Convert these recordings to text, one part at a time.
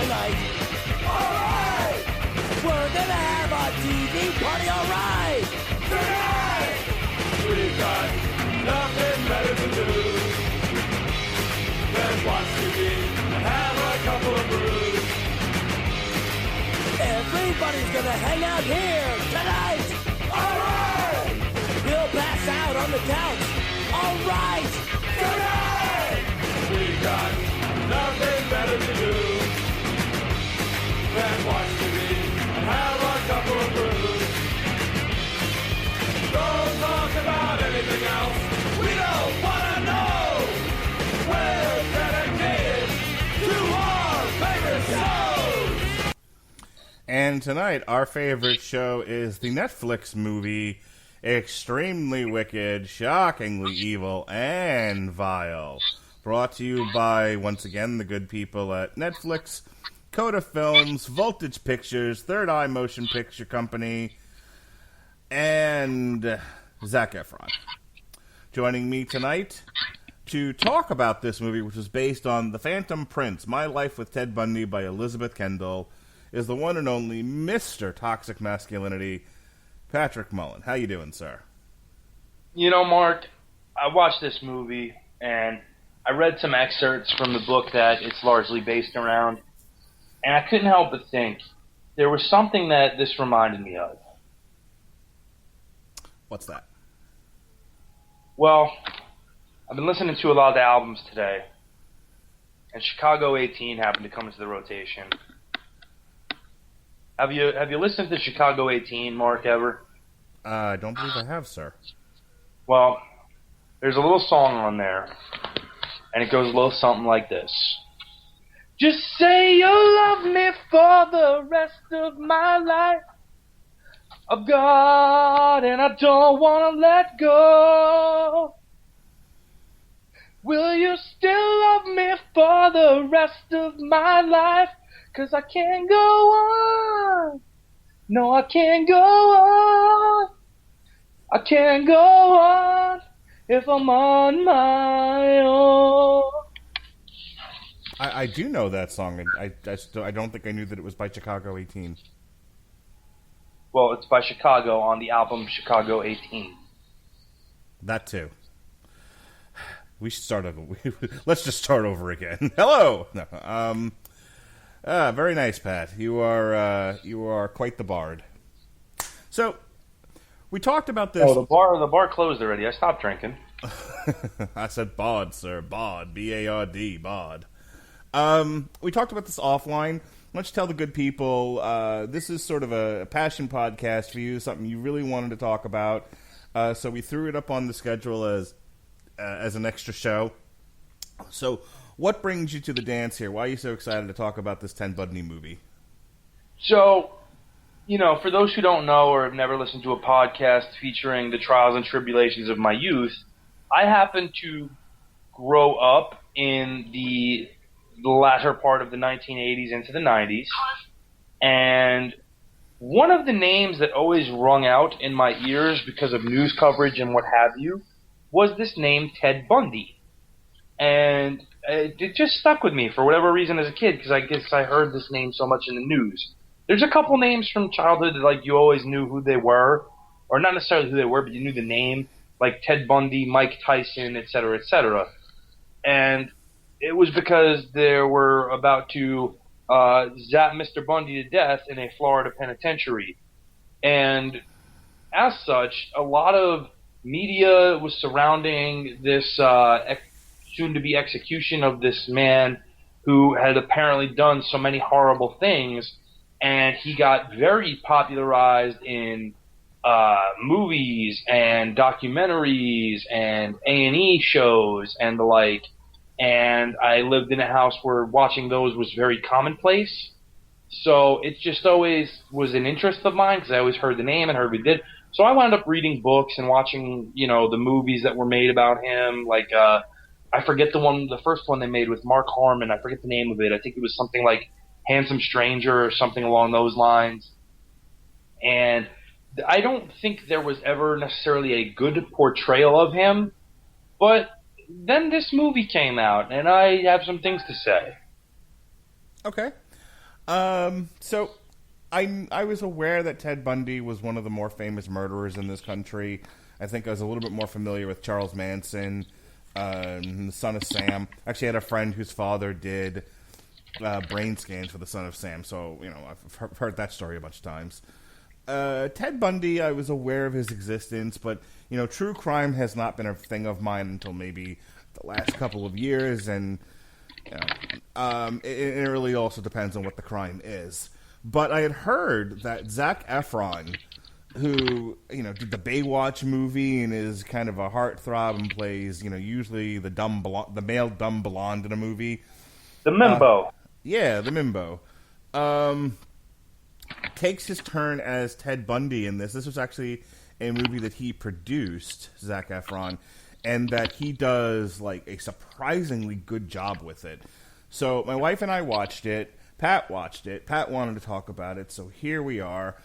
tonight. Alright! We're gonna have a TV party, alright! Tonight! We've got nothing better to do than watch TV and have a couple of brews. Everybody's gonna hang out here tonight! Alright! We'll pass out on the couch. Alright! Tonight! We've got nothing better to do than watch TV and have a couple of brews. Don't talk about anything else. We don't want to know. We're dedicated to our favorite shows. And tonight, our favorite show is the Netflix movie Extremely Wicked, Shockingly Evil, and Vile. Brought to you by, once again, the good people at Netflix, Coda Films, Voltage Pictures, Third Eye Motion Picture Company, and Zac Efron. Joining me tonight to talk about this movie, which was based on The Phantom Prince, My Life with Ted Bundy by Elizabeth Kendall, is the one and only Mr. Toxic Masculinity, Patrick Mullin. How you doing, sir? You know, Mark, I watched this movie, and I read some excerpts from the book that it's largely based around, and I couldn't help but think there was something that this reminded me of. What's that? Well, I've been listening to a lot of the albums today, and Chicago 18 happened to come into the rotation. Have you listened to Chicago 18, Mark, ever? I don't believe I have, sir. Well, there's a little song on there, and it goes a little something like this. Just say you'll love me for the rest of my life. I've got and I don't want to let go. Will you still love me for the rest of my life? 'Cause I can't go on. No, I can't go on. I can't go on if I'm on my own. I do know that song. I don't think I knew that it was by Chicago 18. Well, it's by Chicago on the album Chicago 18. That too. We should start over. Let's just start over again. Hello. No, very nice, Pat. You are quite the bard. So, we talked about this. Oh, the bar closed already. I stopped drinking. I said bod, sir. Bod. B-A-R-D. Bod. We talked about this offline. Why don't you tell the good people, this is sort of a passion podcast for you, something you really wanted to talk about. So we threw it up on the schedule as an extra show. So, what brings you to the dance here? Why are you so excited to talk about this Ted Bundy movie? So, you know, for those who don't know or have never listened to a podcast featuring the trials and tribulations of my youth, I happen to grow up in the latter part of the 1980s into the 90s, and one of the names that always rung out in my ears because of news coverage and what have you was this name Ted Bundy. And it just stuck with me for whatever reason as a kid, because I guess I heard this name so much in the news. There's a couple names from childhood that, like, you always knew who they were, or not necessarily who they were, but you knew the name, like Ted Bundy, Mike Tyson, etc., etc. And it was because they were about to zap Mr. Bundy to death in a Florida penitentiary. And as such, a lot of media was surrounding this soon-to-be execution of this man who had apparently done so many horrible things, and he got very popularized in movies and documentaries and A&E shows and the like. And I lived in a house where watching those was very commonplace. So it just always was an interest of mine because I always heard the name and heard what he did. So I wound up reading books and watching, you know, the movies that were made about him. Like, I forget the first one they made with Mark Harmon. I forget the name of it. I think it was something like Handsome Stranger or something along those lines. And I don't think there was ever necessarily a good portrayal of him. But then this movie came out, and I have some things to say. Okay. So I was aware that Ted Bundy was one of the more famous murderers in this country. I think I was a little bit more familiar with Charles Manson, the Son of Sam. Actually, I had a friend whose father did brain scans for the Son of Sam, so I've heard that story a bunch of times. Ted Bundy, I was aware of his existence, but true crime has not been a thing of mine until maybe the last couple of years, and it really also depends on what the crime is. But I had heard that Zac Efron, who did the Baywatch movie and is kind of a heartthrob and plays usually the male dumb blonde in a movie, the Mimbo. The Mimbo. Takes his turn as Ted Bundy in this. This was actually a movie that he produced, Zac Efron, and that he does like a surprisingly good job with it. So my wife and I watched it. Pat watched it. Pat wanted to talk about it, so here we are.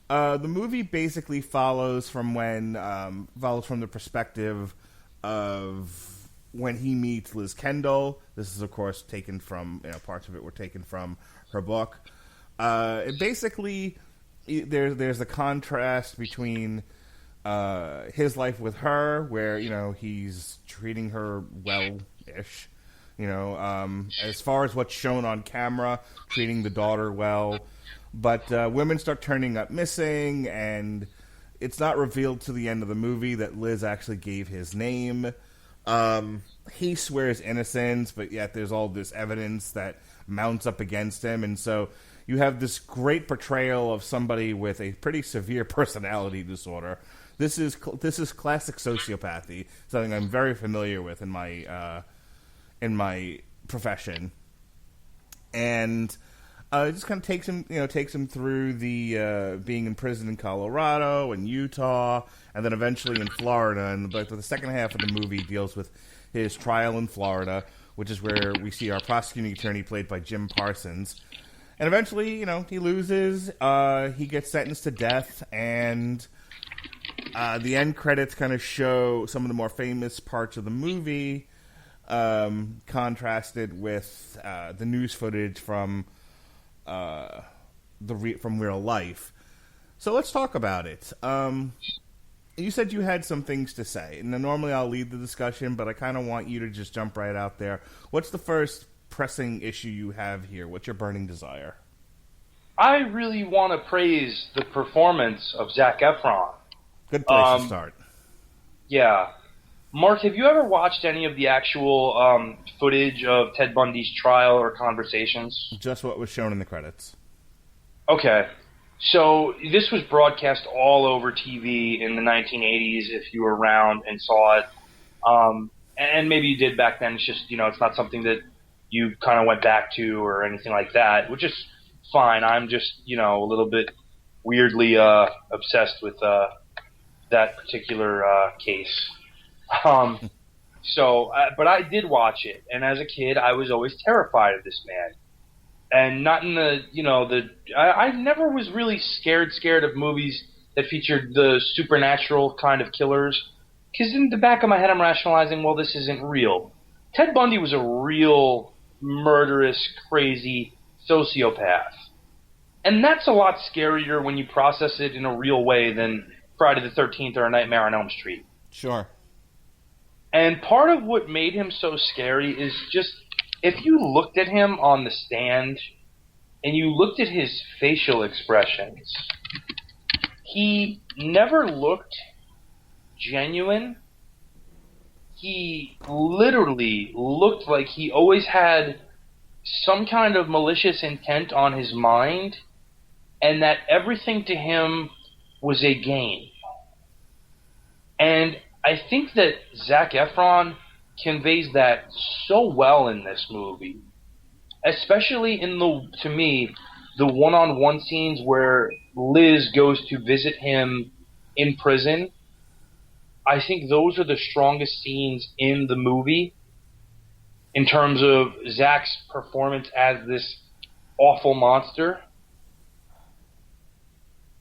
The movie basically follows from the perspective of when he meets Liz Kendall. This is, of course, taken from parts of it were taken from her book. Basically, there's a contrast between his life with her, where he's treating her well-ish. As far as what's shown on camera, treating the daughter well. But women start turning up missing, and it's not revealed to the end of the movie that Liz actually gave his name. He swears innocence, but yet there's all this evidence that mounts up against him. And so you have this great portrayal of somebody with a pretty severe personality disorder. This is classic sociopathy, something I'm very familiar with in my profession, and it just kind of takes him through the being in prison in Colorado and Utah, and then eventually in Florida. But the second half of the movie deals with his trial in Florida, which is where we see our prosecuting attorney played by Jim Parsons. And eventually, he loses. He gets sentenced to death, and the end credits kind of show some of the more famous parts of the movie. Contrasted with the news footage from real life. So let's talk about it. You said you had some things to say, and normally I'll lead the discussion, but I kind of want you to just jump right out there. What's the first pressing issue you have here? What's your burning desire? I really want to praise the performance of Zac Efron. Good place to start. Yeah. Mark, have you ever watched any of the actual footage of Ted Bundy's trial or conversations? Just what was shown in the credits. Okay. So this was broadcast all over TV in the 1980s, if you were around and saw it. And maybe you did back then. It's just, it's not something that you kind of went back to or anything like that, which is fine. I'm just, a little bit weirdly obsessed with that particular case. But I did watch it, and as a kid, I was always terrified of this man. And not in I never was really scared of movies that featured the supernatural kind of killers, because in the back of my head, I'm rationalizing, well, this isn't real. Ted Bundy was a real murderous, crazy sociopath. And that's a lot scarier when you process it in a real way than Friday the 13th or A Nightmare on Elm Street. Sure. And part of what made him so scary is just, if you looked at him on the stand and you looked at his facial expressions, he never looked genuine. He literally looked like he always had some kind of malicious intent on his mind, and that everything to him was a game. And I think that Zac Efron conveys that so well in this movie, especially in to me, the one-on-one scenes where Liz goes to visit him in prison. I think those are the strongest scenes in the movie in terms of Zac's performance as this awful monster.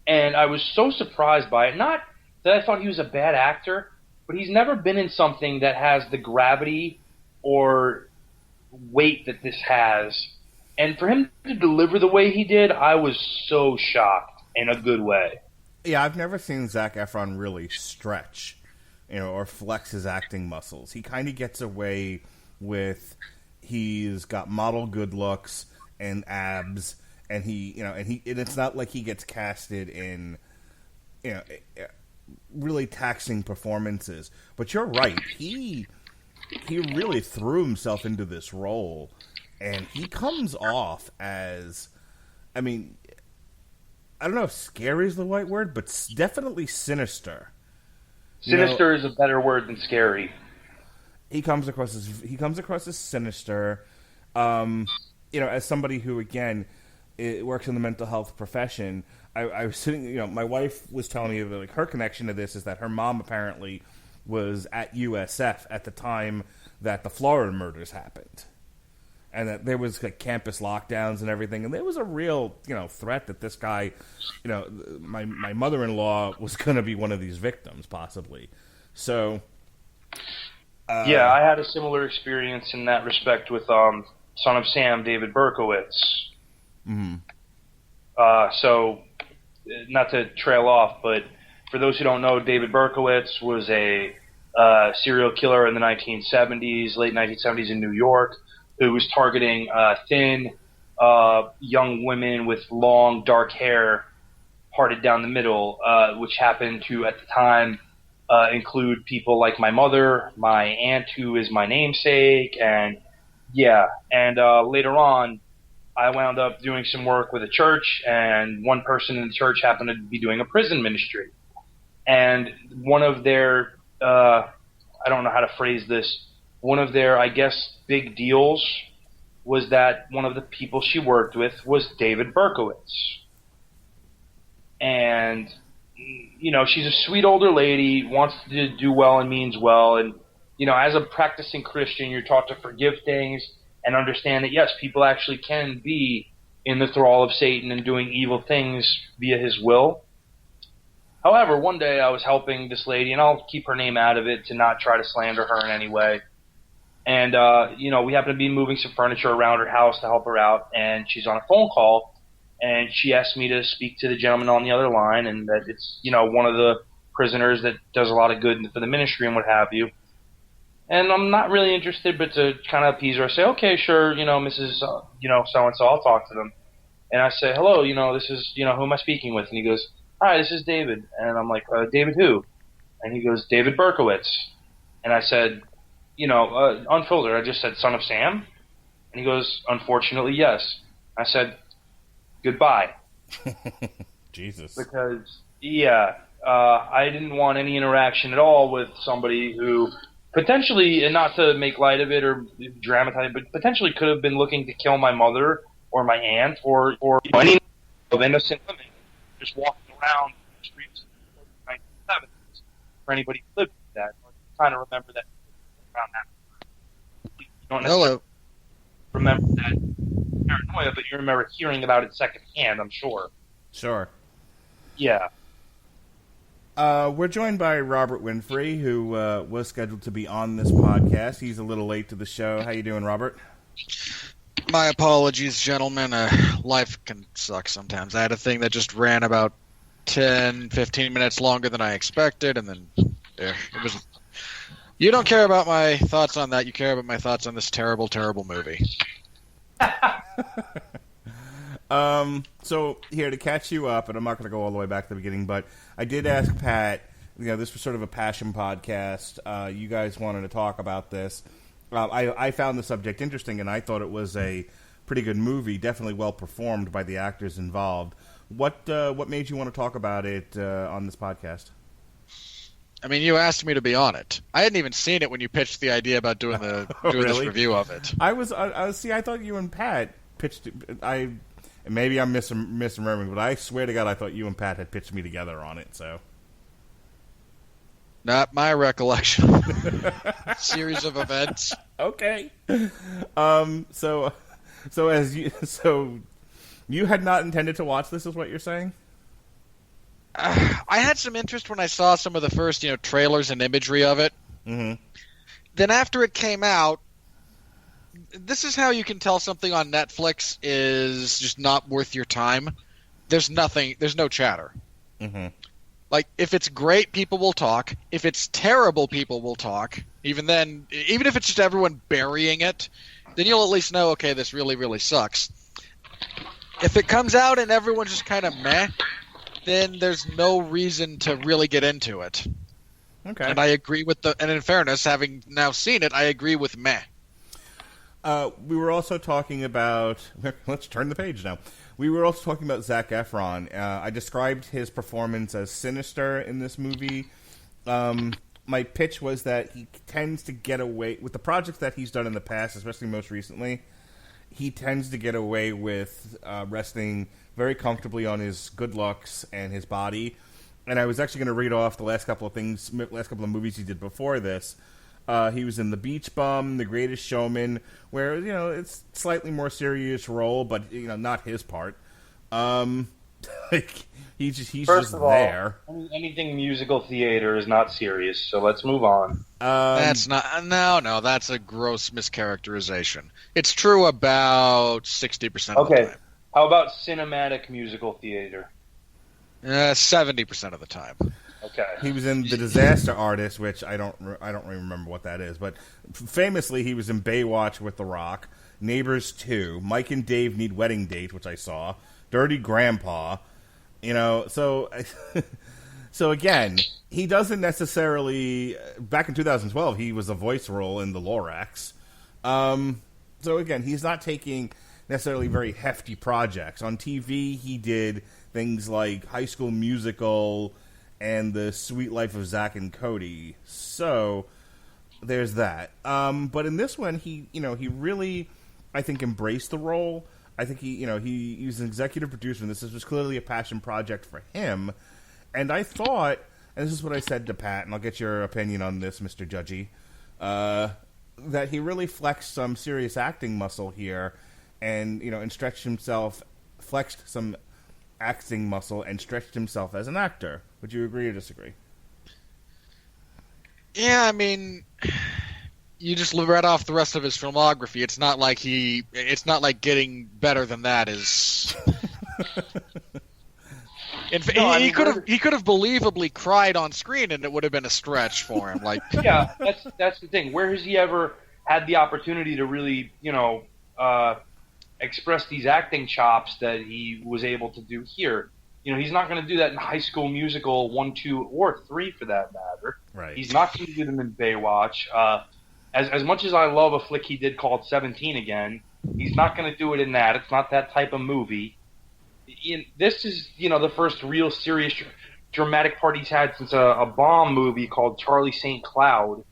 And I was so surprised by it. Not that I thought he was a bad actor, but he's never been in something that has the gravity or weight that this has. And for him to deliver the way he did, I was so shocked in a good way. Yeah, I've never seen Zac Efron really stretch, or flex his acting muscles. He kind of gets away with he's got model good looks and abs, and and it's not like he gets casted in, really taxing performances. But you're right, he really threw himself into this role, and he comes off as, I mean, I don't know if scary is the right word, but definitely sinister. Sinister is a better word than scary. He comes across as sinister. As somebody who, again, works in the mental health profession, I was sitting. My wife was telling me that, like, her connection to this is that her mom apparently was at USF at the time that the Florida murders happened, and that there was, like, campus lockdowns and everything, and there was a real threat that this guy, my mother-in-law was going to be one of these victims possibly. So. Yeah, I had a similar experience in that respect with Son of Sam, David Berkowitz. Mm-hmm. So, not to trail off, but for those who don't know, David Berkowitz was a serial killer in the 1970s, late 1970s in New York, who was targeting thin, young women with long, dark hair parted down the middle, which happened to, at the time, include people like my mother, my aunt who is my namesake, and later on I wound up doing some work with a church, and one person in the church happened to be doing a prison ministry. And one of their, I don't know how to phrase this, one of their, I guess, big deals was that one of the people she worked with was David Berkowitz. And she's a sweet older lady, wants to do well and means well. And, as a practicing Christian, you're taught to forgive things and understand that, yes, people actually can be in the thrall of Satan and doing evil things via his will. However, one day I was helping this lady, and I'll keep her name out of it to not try to slander her in any way. And, we happened to be moving some furniture around her house to help her out, and she's on a phone call. And she asked me to speak to the gentleman on the other line, and that it's, one of the prisoners that does a lot of good for the ministry and what have you. And I'm not really interested, but to kind of appease her, I say, okay, sure, Mrs., so-and-so, I'll talk to them. And I say, hello, this is, who am I speaking with? And he goes, hi, this is David. And I'm like, David who? And he goes, David Berkowitz. And I said, unfiltered, I just said Son of Sam? And he goes, unfortunately, yes. I said, goodbye. Jesus. Because, I didn't want any interaction at all with somebody who potentially, and not to make light of it or dramatize it, but potentially could have been looking to kill my mother or my aunt or any of innocent women just walking around the streets of the 1970s. For anybody who lived with that, or kind of remember that around that. You don't necessarily remember that paranoia, but you remember hearing about it secondhand, I'm sure. Sure. Yeah. We're joined by Robert Winfree, who was scheduled to be on this podcast. He's a little late to the show. How you doing, Robert? My apologies, gentlemen. Life can suck sometimes. I had a thing that just ran about 10, 15 minutes longer than I expected, and then there. It was. You don't care about my thoughts on that. You care about my thoughts on this terrible, terrible movie. So here to catch you up, and I'm not going to go all the way back to the beginning, but I did ask Pat, this was sort of a passion podcast. You guys wanted to talk about this. I found the subject interesting, and I thought it was a pretty good movie, definitely well performed by the actors involved. What made you want to talk about it on this podcast? I mean, you asked me to be on it. I hadn't even seen it when you pitched the idea about doing this review of it. I thought you and Pat pitched. Maybe I'm misremembering, but I swear to God, I thought you and Pat had pitched me together on it. So, not my recollection. Series of events. Okay. So you had not intended to watch this, is what you're saying? I had some interest when I saw some of the first, trailers and imagery of it. Mm-hmm. Then after it came out, this is how you can tell something on Netflix is just not worth your time. There's no chatter. Mm-hmm. Like, if it's great, people will talk. If it's terrible, people will talk. Even then, even if it's just everyone burying it, then you'll at least know, okay, this really, really sucks. If it comes out and everyone's just kind of meh, then there's no reason to really get into it. Okay. And I agree with and in fairness, having now seen it, I agree with meh. We were also talking about... Let's turn the page now. We were also talking about Zac Efron. I described his performance as sinister in this movie. My pitch was that he tends to get away... With the projects that he's done in the past, especially most recently, he tends to get away with resting very comfortably on his good looks and his body. And I was actually going to read off the last couple of movies he did before this. He was in The Beach Bum, The Greatest Showman, where, it's slightly more serious role, but, not his part. He's just there. Anything musical theater is not serious, so let's move on. That's not... No, that's a gross mischaracterization. It's true about 60% of the time. How about cinematic musical theater? 70% of the time. Okay. He was in The Disaster Artist, which I don't remember what that is, but famously he was in Baywatch with The Rock, Neighbors 2, Mike and Dave Need Wedding Date, which I saw, Dirty Grandpa, so again, he doesn't necessarily... Back in 2012, he was a voice role in The Lorax. So again, he's not taking necessarily very hefty projects. On TV, he did things like High School Musical and The Sweet Life of Zack and Cody. So there's that. But in this one, he really, I think, embraced the role. I think he was an executive producer, and this was clearly a passion project for him. And I thought, and this is what I said to Pat, and I'll get your opinion on this, Mr. Judgy, that he really flexed some serious acting muscle here, and flexed some acting muscle and stretched himself as an actor. Would you agree or disagree? Yeah, I mean, you just read off the rest of his filmography. It's not like getting better than that is. He could have believably cried on screen, and it would have been a stretch for him. Like, yeah, that's the thing. Where has he ever had the opportunity to really, express these acting chops that he was able to do here? He's not going to do that in High School Musical 1, 2, or 3 for that matter. Right. He's not going to do them in Baywatch. As much as I love a flick he did called 17 Again, he's not going to do it in that. It's not that type of movie. This is, the first real serious dramatic part he's had since a bomb movie called Charlie St. Cloud.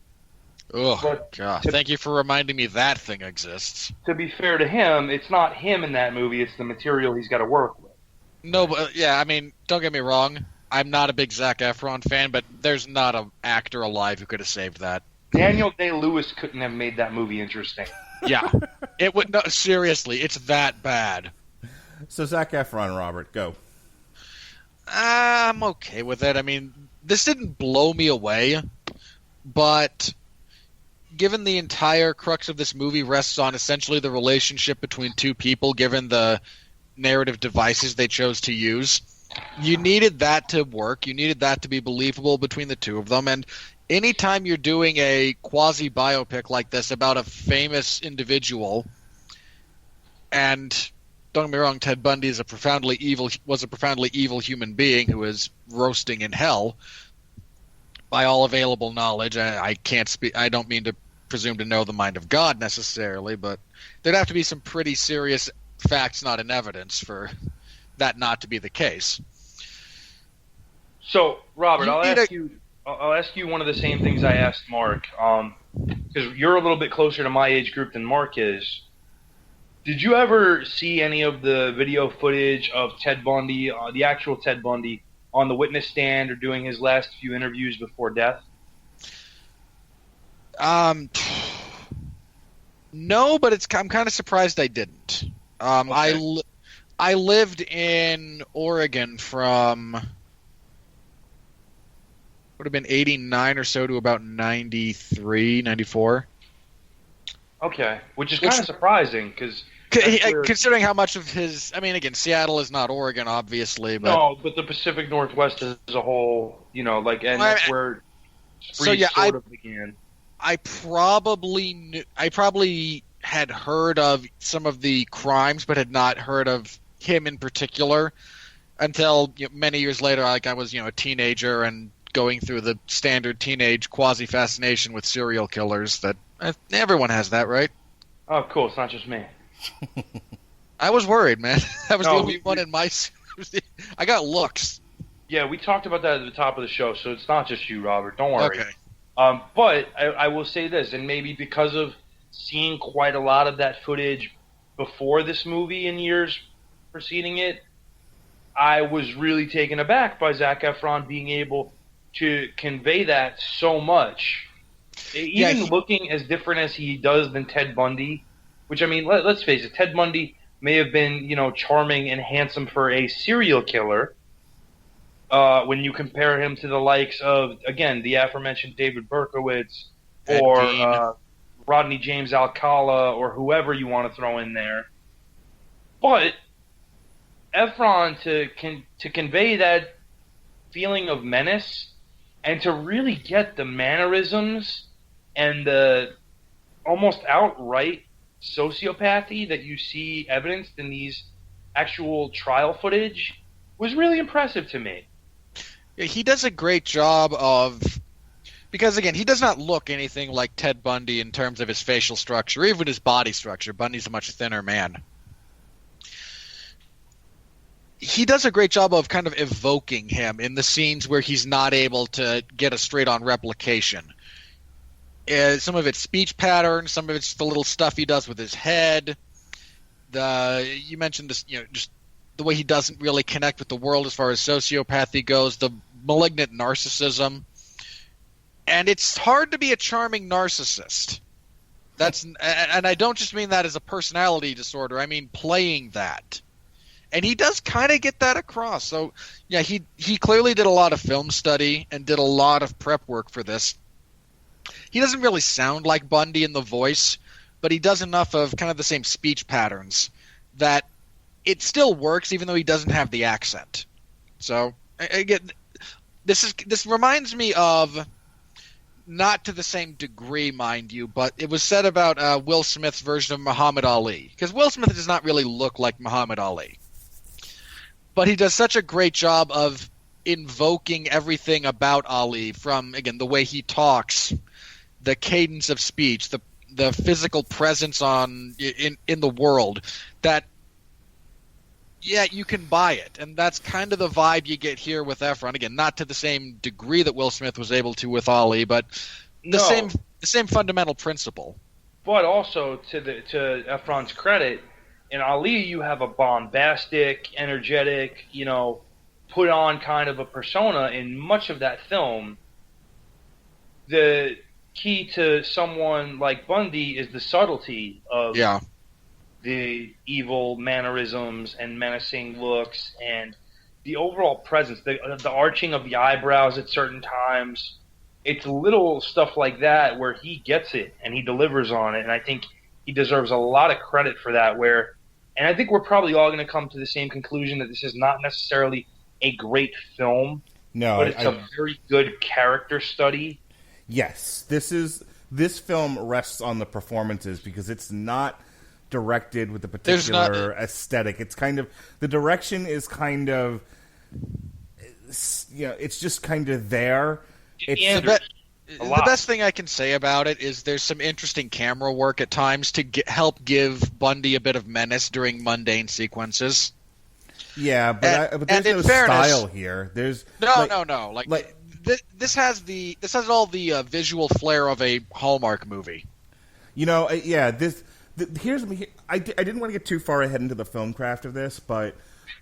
Oh, God. Thank you for reminding me that thing exists. To be fair to him, it's not him in that movie. It's the material he's got to work with. No, but yeah, I mean, don't get me wrong. I'm not a big Zac Efron fan, but there's not an actor alive who could have saved that. Daniel Day-Lewis couldn't have made that movie interesting. Yeah. It would. No, seriously, it's that bad. So Zac Efron, Robert, go. I'm okay with it. I mean, this didn't blow me away, but given the entire crux of this movie rests on essentially the relationship between two people, given the narrative devices they chose to use, you needed that to work. You needed that to be believable between the two of them. And anytime you're doing a quasi-biopic like this about a famous individual, and don't get me wrong, Ted Bundy was a profoundly evil human being who is roasting in hell by all available knowledge. I can't speak. I don't mean to presume to know the mind of God necessarily, but there'd have to be some pretty serious facts not in evidence for that not to be the case. So, Robert, I'll ask you one of the same things I asked Mark, because you're a little bit closer to my age group than Mark is. Did you ever see any of the video footage of Ted Bundy, the actual Ted Bundy, on the witness stand or doing his last few interviews before death? No, but I'm kind of surprised I didn't. Okay. I lived in Oregon from would have been 89 or so to about 93, 94. Okay, which is kind of surprising because considering how much of his, I mean, again, Seattle is not Oregon, obviously, but no, but the Pacific Northwest as a whole, and that's where Spree sort of began. I probably had heard of some of the crimes, but had not heard of him in particular until many years later. Like I was, a teenager and going through the standard teenage quasi-fascination with serial killers. That everyone has that, right? Oh, cool. It's not just me. I was worried, man. I was the only one in my. I got looks. Yeah, we talked about that at the top of the show, so it's not just you, Robert. Don't worry. Okay. But I will say this, and maybe because of seeing quite a lot of that footage before this movie in years preceding it, I was really taken aback by Zac Efron being able to convey that so much. Even looking as different as he does than Ted Bundy, which, I mean, let's face it, Ted Bundy may have been, charming and handsome for a serial killer, when you compare him to the likes of, again, the aforementioned David Berkowitz or Rodney James Alcala or whoever you want to throw in there. But Efron, to convey that feeling of menace and to really get the mannerisms and the almost outright sociopathy that you see evidenced in these actual trial footage was really impressive to me. He does a great job of, because again, he does not look anything like Ted Bundy in terms of his facial structure, even his body structure. Bundy's a much thinner man. He does a great job of kind of evoking him in the scenes where he's not able to get a straight-on replication. Some of it's speech patterns, some of it's the little stuff he does with his head. You mentioned this, just the way he doesn't really connect with the world as far as sociopathy goes, the malignant narcissism. And it's hard to be a charming narcissist. And I don't just mean that as a personality disorder. I mean playing that. And he does kind of get that across. So, yeah, he clearly did a lot of film study and did a lot of prep work for this. He doesn't really sound like Bundy in the voice, but he does enough of kind of the same speech patterns that it still works, even though he doesn't have the accent. So, again, this reminds me of, not to the same degree, mind you, but it was said about Will Smith's version of Muhammad Ali. Because Will Smith does not really look like Muhammad Ali. But he does such a great job of invoking everything about Ali, from, again, the way he talks, the cadence of speech, the physical presence in the world, that, yeah, you can buy it. And that's kind of the vibe you get here with Efron. Again, not to the same degree that Will Smith was able to with Ali, but the same fundamental principle. But also, to Efron's credit, in Ali, you have a bombastic, energetic, put on kind of a persona in much of that film. The key to someone like Bundy is the subtlety of the evil mannerisms and menacing looks and the overall presence, the arching of the eyebrows at certain times. It's little stuff like that where he gets it and he delivers on it, and I think he deserves a lot of credit for that. And I think we're probably all going to come to the same conclusion that this is not necessarily a great film, but it's a very good character study. Yes, this film rests on the performances because it's not directed with a particular aesthetic. It's kind of, the direction is kind of, it's just kind of there. The best thing I can say about it is there's some interesting camera work at times to help give Bundy a bit of menace during mundane sequences. Yeah, but there's no style here. There's no. This has all the visual flair of a Hallmark movie. I didn't want to get too far ahead into the film craft of this, but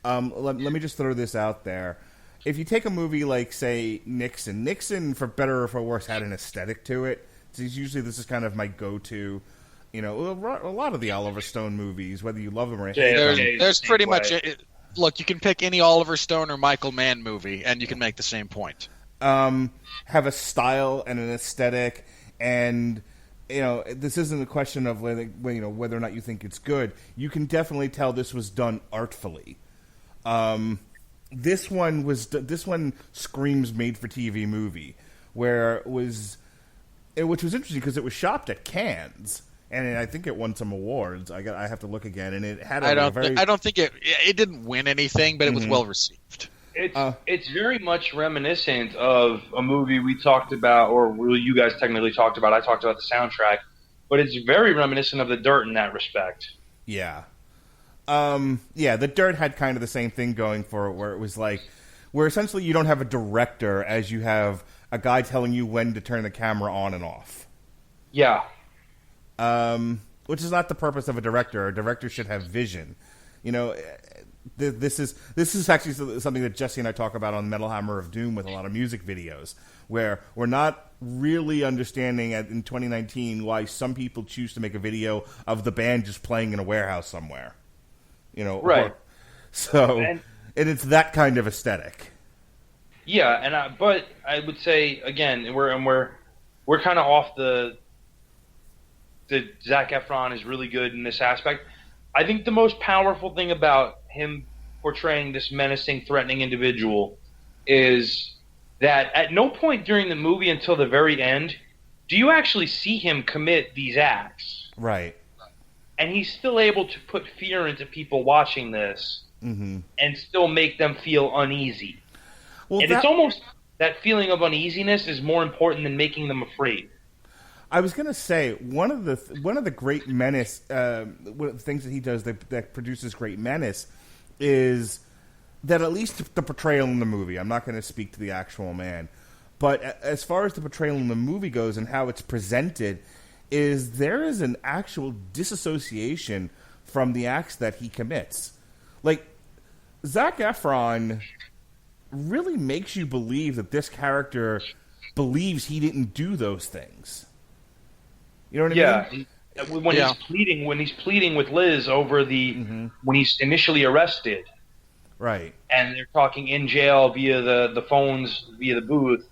let me just throw this out there. If you take a movie like, say, Nixon, for better or for worse, had an aesthetic to it. So usually this is kind of my go-to, a lot of the Oliver Stone movies, whether you love them or hate them. There's pretty much look, you can pick any Oliver Stone or Michael Mann movie, and you can make the same point. Have a style and an aesthetic, and this isn't a question of whether or not you think it's good. You can definitely tell this was done artfully. This one screams made-for-TV movie, which was interesting because it was shopped at Cannes, and I think it won some awards. I have to look again, and it had I don't think it didn't win anything, but it was well received. It's very much reminiscent of a movie we talked about, or you guys technically talked about. I talked about the soundtrack, but it's very reminiscent of The Dirt in that respect. Yeah. The Dirt had kind of the same thing going for it, where it was where essentially you don't have a director as you have a guy telling you when to turn the camera on and off. Yeah. Which is not the purpose of a director. A director should have vision. This is actually something that Jesse and I talk about on Metal Hammer of Doom with a lot of music videos, where we're not really understanding in 2019 why some people choose to make a video of the band just playing in a warehouse somewhere. Right. And it's that kind of aesthetic. Yeah, but I would say again, we're kind of off the Zac Efron is really good in this aspect. I think the most powerful thing about him portraying this menacing, threatening individual is that at no point during the movie until the very end do you actually see him commit these acts. Right. And he's still able to put fear into people watching this and still make them feel uneasy. Well, it's almost that feeling of uneasiness is more important than making them afraid. I was going to say one of the great menace things that he does that produces great menace is that at least the portrayal in the movie. I'm not going to speak to the actual man, but as far as the portrayal in the movie goes and how it's presented, is there is an actual disassociation from the acts that he commits. Zac Efron really makes you believe that this character believes he didn't do those things. You know what I mean? Yeah. When he's pleading with Liz over when he's initially arrested. Right. And they're talking in jail via the phones, via the booth.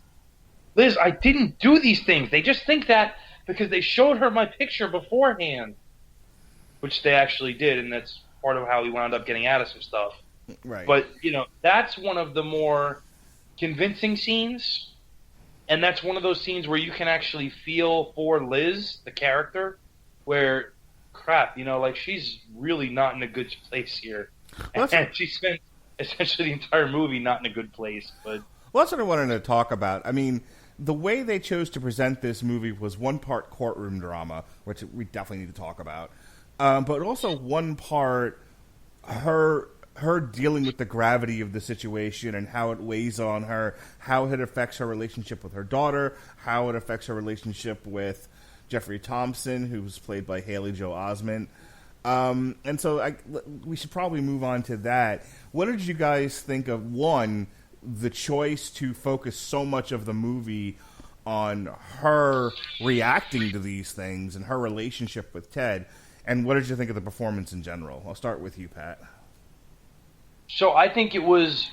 Liz, I didn't do these things. They just think that because they showed her my picture beforehand. Which they actually did, and that's part of how he wound up getting out of some stuff. Right. But, that's one of the more convincing scenes. And that's one of those scenes where you can actually feel for Liz, the character, where, crap, she's really not in a good place here. Well, and she spent essentially the entire movie not in a good place. But that's what I wanted to talk about. I mean, the way they chose to present this movie was one part courtroom drama, which we definitely need to talk about, but also one part her dealing with the gravity of the situation and how it weighs on her, how it affects her relationship with her daughter, how it affects her relationship with Jeffrey Thompson, who's played by Haley Joel Osment. And so we should probably move on to that. What did you guys think of, one, the choice to focus so much of the movie on her reacting to these things and her relationship with Ted, and what did you think of the performance in general? I'll start with you, Pat. So I think it was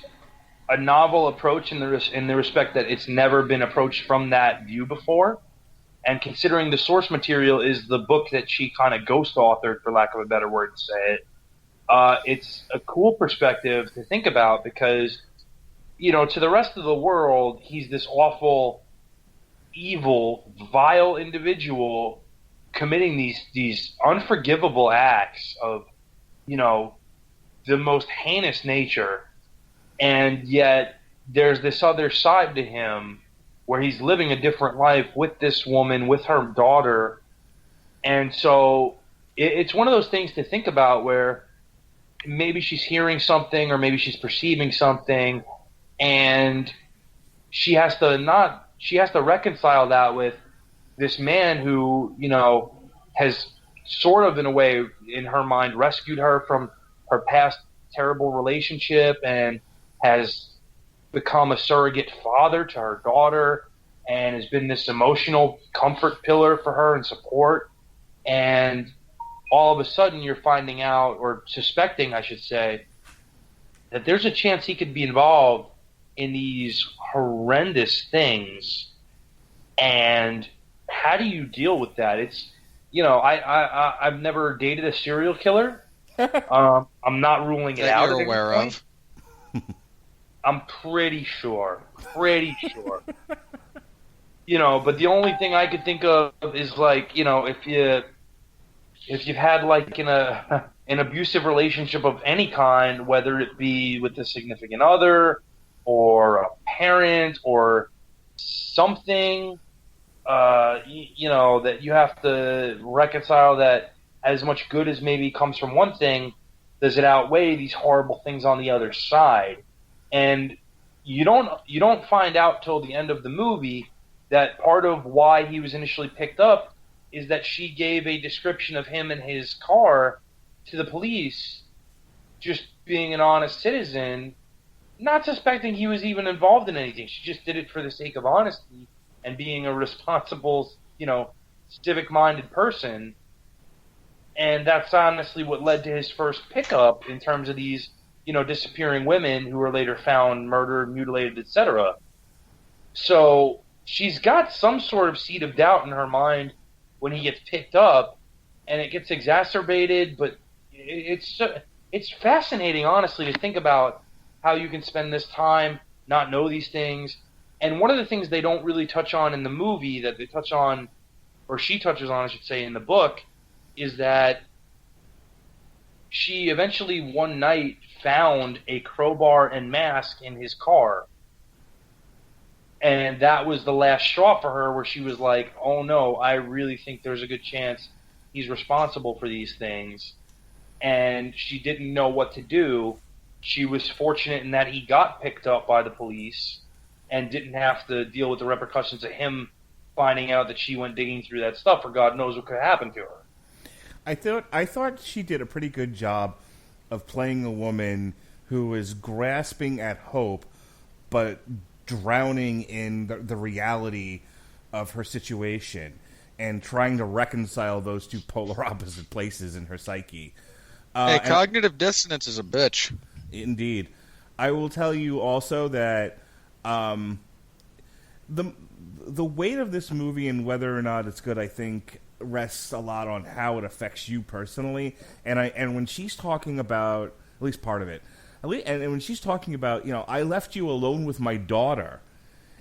a novel approach in the respect that it's never been approached from that view before. And considering the source material is the book that she kind of ghost authored, for lack of a better word to say it, it's a cool perspective to think about because, to the rest of the world, he's this awful, evil, vile individual committing these unforgivable acts of, the most heinous nature. And yet there's this other side to him where he's living a different life with this woman, with her daughter. And so it's one of those things to think about where maybe she's hearing something or maybe she's perceiving something, and she has to reconcile that with this man who, has sort of in a way in her mind rescued her from her past terrible relationship and has become a surrogate father to her daughter and has been this emotional comfort pillar for her and support. And all of a sudden you're finding out, or suspecting, I should say, that there's a chance he could be involved in these horrendous things. And how do you deal with that? It's, I've never dated a serial killer. I'm not ruling it out. That you're aware of. I'm pretty sure. But the only thing I could think of is like, if you've had like an abusive relationship of any kind, whether it be with a significant other or a parent or something, that you have to reconcile that as much good as maybe comes from one thing, does it outweigh these horrible things on the other side? And you don't find out till the end of the movie that part of why he was initially picked up is that she gave a description of him and his car to the police, just being an honest citizen, not suspecting he was even involved in anything. She just did it for the sake of honesty and being a responsible, civic-minded person. And that's honestly what led to his first pickup in terms of these, disappearing women who were later found murdered, mutilated, etc. So she's got some sort of seed of doubt in her mind when he gets picked up, and it gets exacerbated. But it's fascinating, honestly, to think about how you can spend this time, not know these things. And one of the things they don't really touch on in the movie that they touch on, or she touches on, I should say, in the book, is that she eventually one night found a crowbar and mask in his car. And that was the last straw for her, where she was like, oh no, I really think there's a good chance he's responsible for these things. And she didn't know what to do. She was fortunate in that he got picked up by the police and didn't have to deal with the repercussions of him finding out that she went digging through that stuff, or God knows what could happen to her. I thought she did a pretty good job of playing a woman who is grasping at hope, but drowning in the reality of her situation and trying to reconcile those two polar opposite places in her psyche. Cognitive dissonance is a bitch. Indeed. I will tell you also that the weight of this movie and whether or not it's good, I think, rests a lot on how it affects you personally. And when she's talking about, at least part of it, and when she's talking about, I left you alone with my daughter,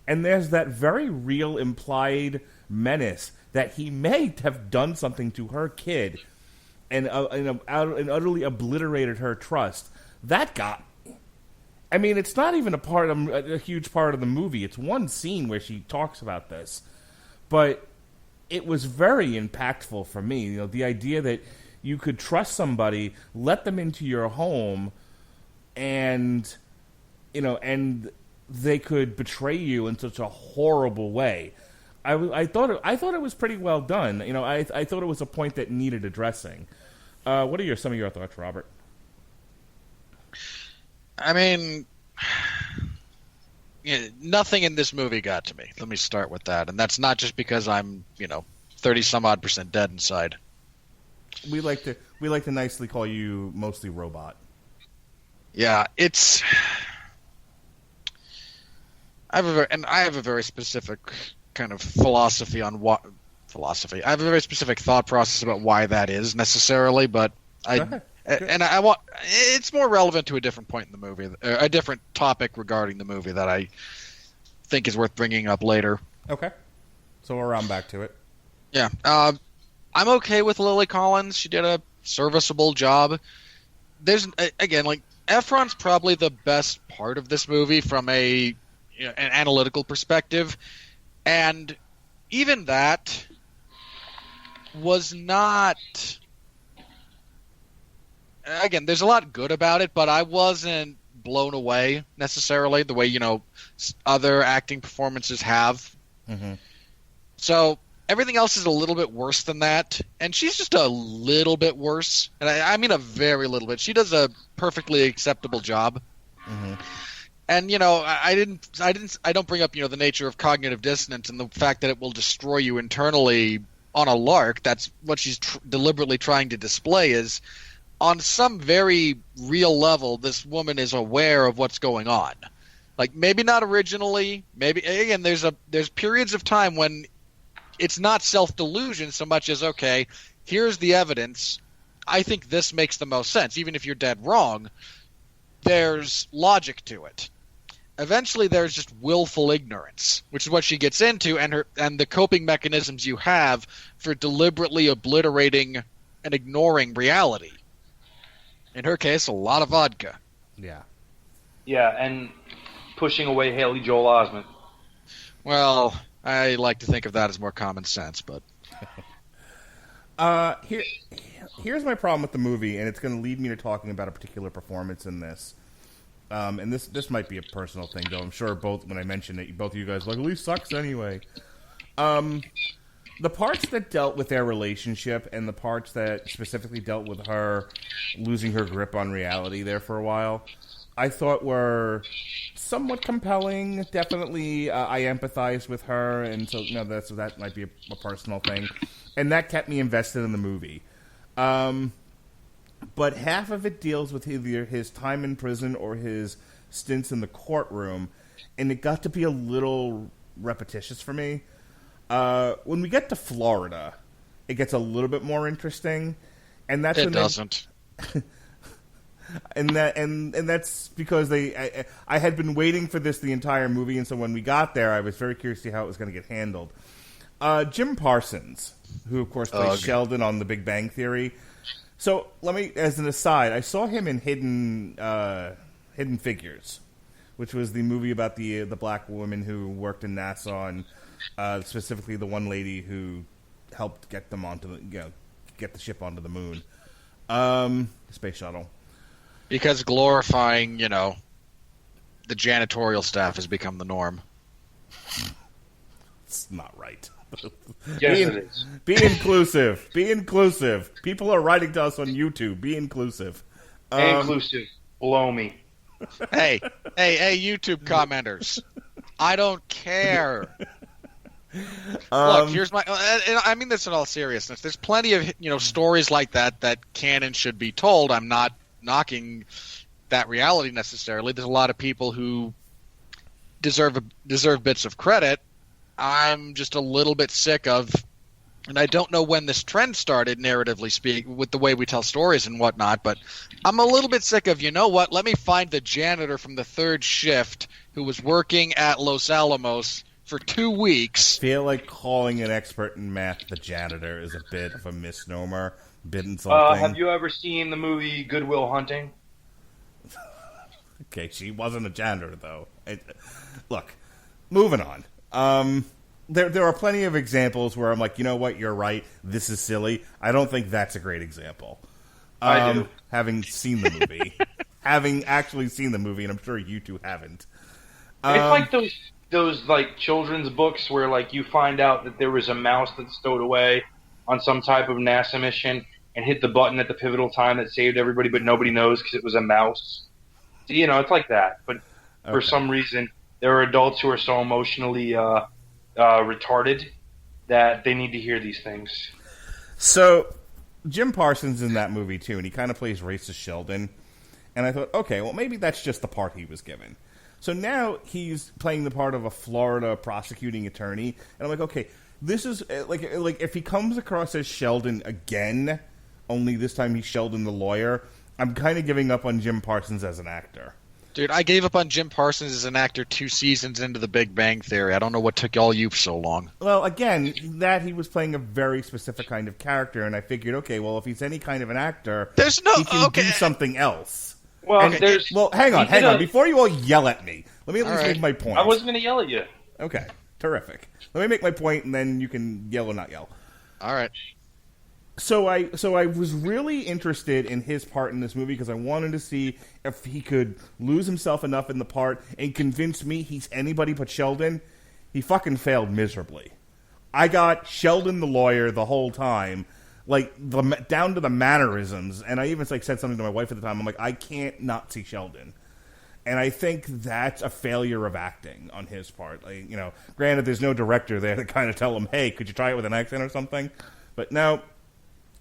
and there's that very real implied menace that he may have done something to her kid and utterly obliterated her trust. That got me. I mean, it's not even a huge part of the movie. It's one scene where she talks about this, but it was very impactful for me. The idea that you could trust somebody, let them into your home, and they could betray you in such a horrible way. I thought it was pretty well done. I thought it was a point that needed addressing. What are some of your thoughts, Robert? I mean, nothing in this movie got to me. Let me start with that, and that's not just because I'm 30-some-odd% dead inside. We like to nicely call you mostly robot. Yeah, it's. I have a very specific kind of philosophy on what philosophy. I have a very specific thought process about why that is necessarily, but I want it's more relevant to a different point in the movie, a different topic regarding the movie that I think is worth bringing up later. Okay, so we'll round back to it. Yeah, I'm okay with Lily Collins. She did a serviceable job. There's again, like, Efron's probably the best part of this movie from an analytical perspective, and even that was not. Again, there's a lot good about it, but I wasn't blown away necessarily the way other acting performances have. Mm-hmm. So everything else is a little bit worse than that, and she's just a little bit worse, and I mean a very little bit. She does a perfectly acceptable job. Mm-hmm. And I don't bring up the nature of cognitive dissonance and the fact that it will destroy you internally on a lark. That's what she's deliberately trying to display. Is on some very real level, this woman is aware of what's going on. Like, maybe not originally. Maybe again, there's periods of time when it's not self-delusion so much as, okay, here's the evidence. I think this makes the most sense. Even if you're dead wrong, there's logic to it. Eventually, there's just willful ignorance, which is what she gets into, and the coping mechanisms you have for deliberately obliterating and ignoring reality. In her case, a lot of vodka. Yeah. Yeah, and pushing away Haley Joel Osment. Well, I like to think of that as more common sense, but... Here's my problem with the movie, and it's going to lead me to talking about a particular performance in this. And this might be a personal thing, though. I'm sure when I mention it, both of you guys are like, Lee sucks anyway. The parts that dealt with their relationship and the parts that specifically dealt with her losing her grip on reality there for a while, I thought were somewhat compelling. Definitely, I empathized with her, and so that might be a personal thing, and that kept me invested in the movie. But half of it deals with either his time in prison or his stints in the courtroom, and it got to be a little repetitious for me. When we get to Florida, it gets a little bit more interesting, and that's it doesn't. And that's because I had been waiting for this the entire movie, and so when we got there, I was very curious to see how it was going to get handled. Jim Parsons, who of course plays Sheldon on The Big Bang Theory. So let me, as an aside, I saw him in Hidden Figures, which was the movie about the black woman who worked in NASA, and specifically the one lady who helped get them get the ship onto the moon, the space shuttle. Because glorifying, the janitorial staff has become the norm. It's not right. Yes, it is. Be inclusive. Be inclusive. People are writing to us on YouTube. Be inclusive. Inclusive. Blow me. Hey, YouTube commenters. I don't care. Look, here's my... and I mean this in all seriousness. There's plenty of, stories like that can and should be told. I'm not knocking that reality necessarily. There's a lot of people who deserve bits of credit. I'm just a little bit sick of, and I don't know when this trend started, narratively speaking, with the way we tell stories and whatnot, but I'm a little bit sick of, let me find the janitor from the third shift who was working at Los Alamos for 2 weeks. I feel like calling an expert in math the janitor is a bit of a misnomer, bit insulting. Have you ever seen the movie Good Will Hunting? Okay, she wasn't a janitor, though. Look, moving on. There are plenty of examples where I'm like, you know what, you're right, this is silly. I don't think that's a great example. I do. Having seen the movie. Having actually seen the movie, and I'm sure you two haven't. It's like those like children's books where like you find out that there was a mouse that's stowed away on some type of NASA mission and hit the button at the pivotal time that saved everybody, but nobody knows because it was a mouse. It's like that. But for some reason, there are adults who are so emotionally retarded that they need to hear these things. So, Jim Parsons in that movie, too, and he kind of plays racist Sheldon. And I thought, okay, well, maybe that's just the part he was given. So now he's playing the part of a Florida prosecuting attorney. And I'm like, okay, this is, like if he comes across as Sheldon again, only this time he's Sheldon the lawyer, I'm kind of giving up on Jim Parsons as an actor. Dude, I gave up on Jim Parsons as an actor 2 seasons into The Big Bang Theory. I don't know what took all you so long. Well, again, that he was playing a very specific kind of character, and I figured, okay, well, if he's any kind of an actor, he can do something else. Well, hang on. Before you all yell at me, let me at least make my point. I wasn't going to yell at you. Okay, terrific. Let me make my point, and then you can yell or not yell. All right. So I was really interested in his part in this movie because I wanted to see if he could lose himself enough in the part and convince me he's anybody but Sheldon. He fucking failed miserably. I got Sheldon the lawyer the whole time, like down to the mannerisms, and I even said something to my wife at the time. I'm like, I can't not see Sheldon. And I think that's a failure of acting on his part. Like, granted, there's no director there to kind of tell him, hey, could you try it with an accent or something? But no.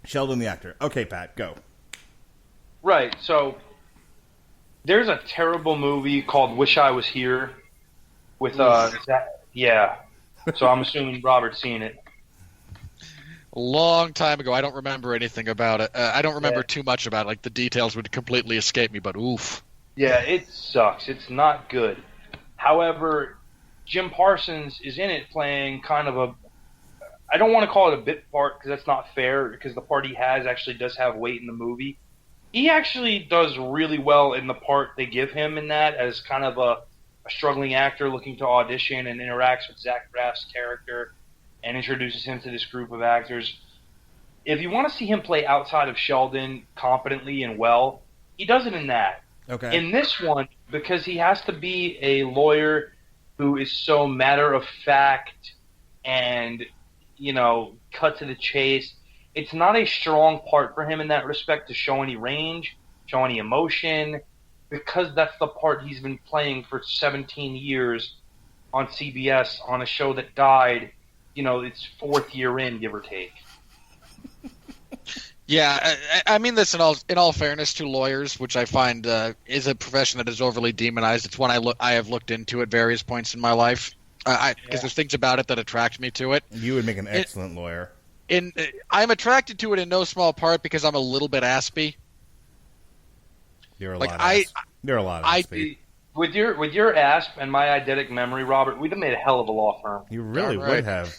Sheldon the actor. Okay, Pat, go. Right, so there's a terrible movie called Wish I Was Here with Zac. Yeah. So I'm assuming Robert's seen it. a long time ago. I don't remember anything about it. I don't remember too much about it. Like, the details would completely escape me, but oof. Yeah, it sucks. It's not good. However, Jim Parsons is in it playing kind of a... I don't want to call it a bit part because that's not fair, because the part he has actually does have weight in the movie. He actually does really well in the part they give him in that, as kind of a struggling actor looking to audition, and interacts with Zach Braff's character and introduces him to this group of actors. If you want to see him play outside of Sheldon competently and well, he does it in that. Okay. In this one, because he has to be a lawyer who is so matter of fact and, cut to the chase, it's not a strong part for him in that respect to show any range, show any emotion, because that's the part he's been playing for 17 years on CBS on a show that died, its fourth year in, give or take. Yeah, I mean this in all fairness to lawyers, which I find is a profession that is overly demonized. It's one I have looked into at various points in my life, because there's things about it that attract me to it. You would make an excellent lawyer. I'm attracted to it in no small part because I'm a little bit aspy. You're a lot of aspy. With your asp and my eidetic memory, Robert, we'd have made a hell of a law firm. You really would have.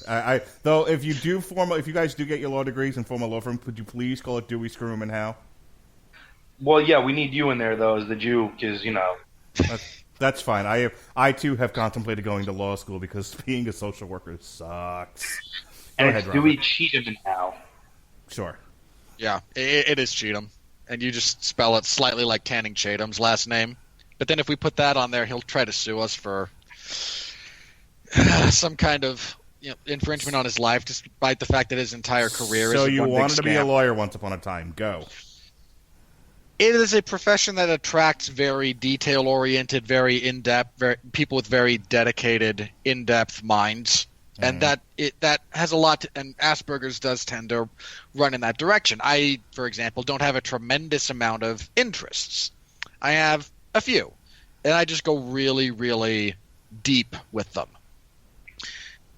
Though, if you guys do get your law degrees and form a law firm, could you please call it Dewey, Screw 'em, and How? Well, yeah, we need you in there though as the Jew, because That's fine. I too have contemplated going to law school because being a social worker sucks. And it's Dewey, Cheatham, and How. Sure. Yeah, it is Cheatham, and you just spell it slightly like Channing Tatum's last name. But then if we put that on there, he'll try to sue us for some kind of infringement on his life, despite the fact that his entire career is. So you wanted to be a lawyer once upon a time. Go. It is a profession that attracts very detail-oriented, very in-depth, people with very dedicated, in-depth minds, and that has a lot. And Asperger's does tend to run in that direction. I, for example, don't have a tremendous amount of interests. I have a few, and I just go really, really deep with them.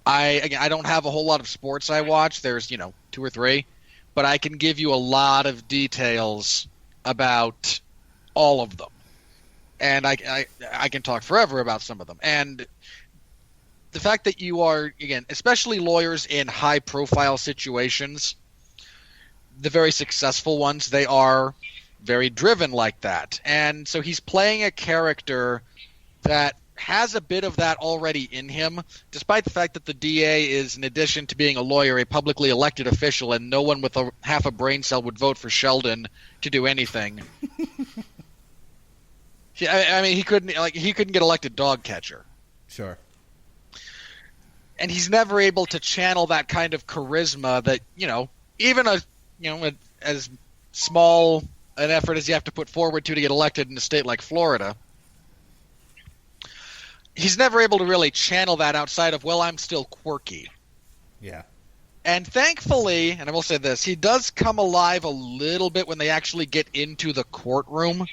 I don't have a whole lot of sports I watch. There's 2 or 3, but I can give you a lot of details about all of them, and I can talk forever about some of them. And the fact that you are, again, especially lawyers in high-profile situations, the very successful ones, they are very driven like that. And so he's playing a character that has a bit of that already in him, despite the fact that the DA is, in addition to being a lawyer, a publicly elected official, and no one with half a brain cell would vote for Sheldon to do anything. I mean, he couldn't get elected dog catcher. Sure. And he's never able to channel that kind of charisma that, even as small an effort as you have to put forward to get elected in a state like Florida, he's never able to really channel that outside of, well, I'm still quirky. Yeah. And thankfully, and I will say this, he does come alive a little bit when they actually get into the courtroom.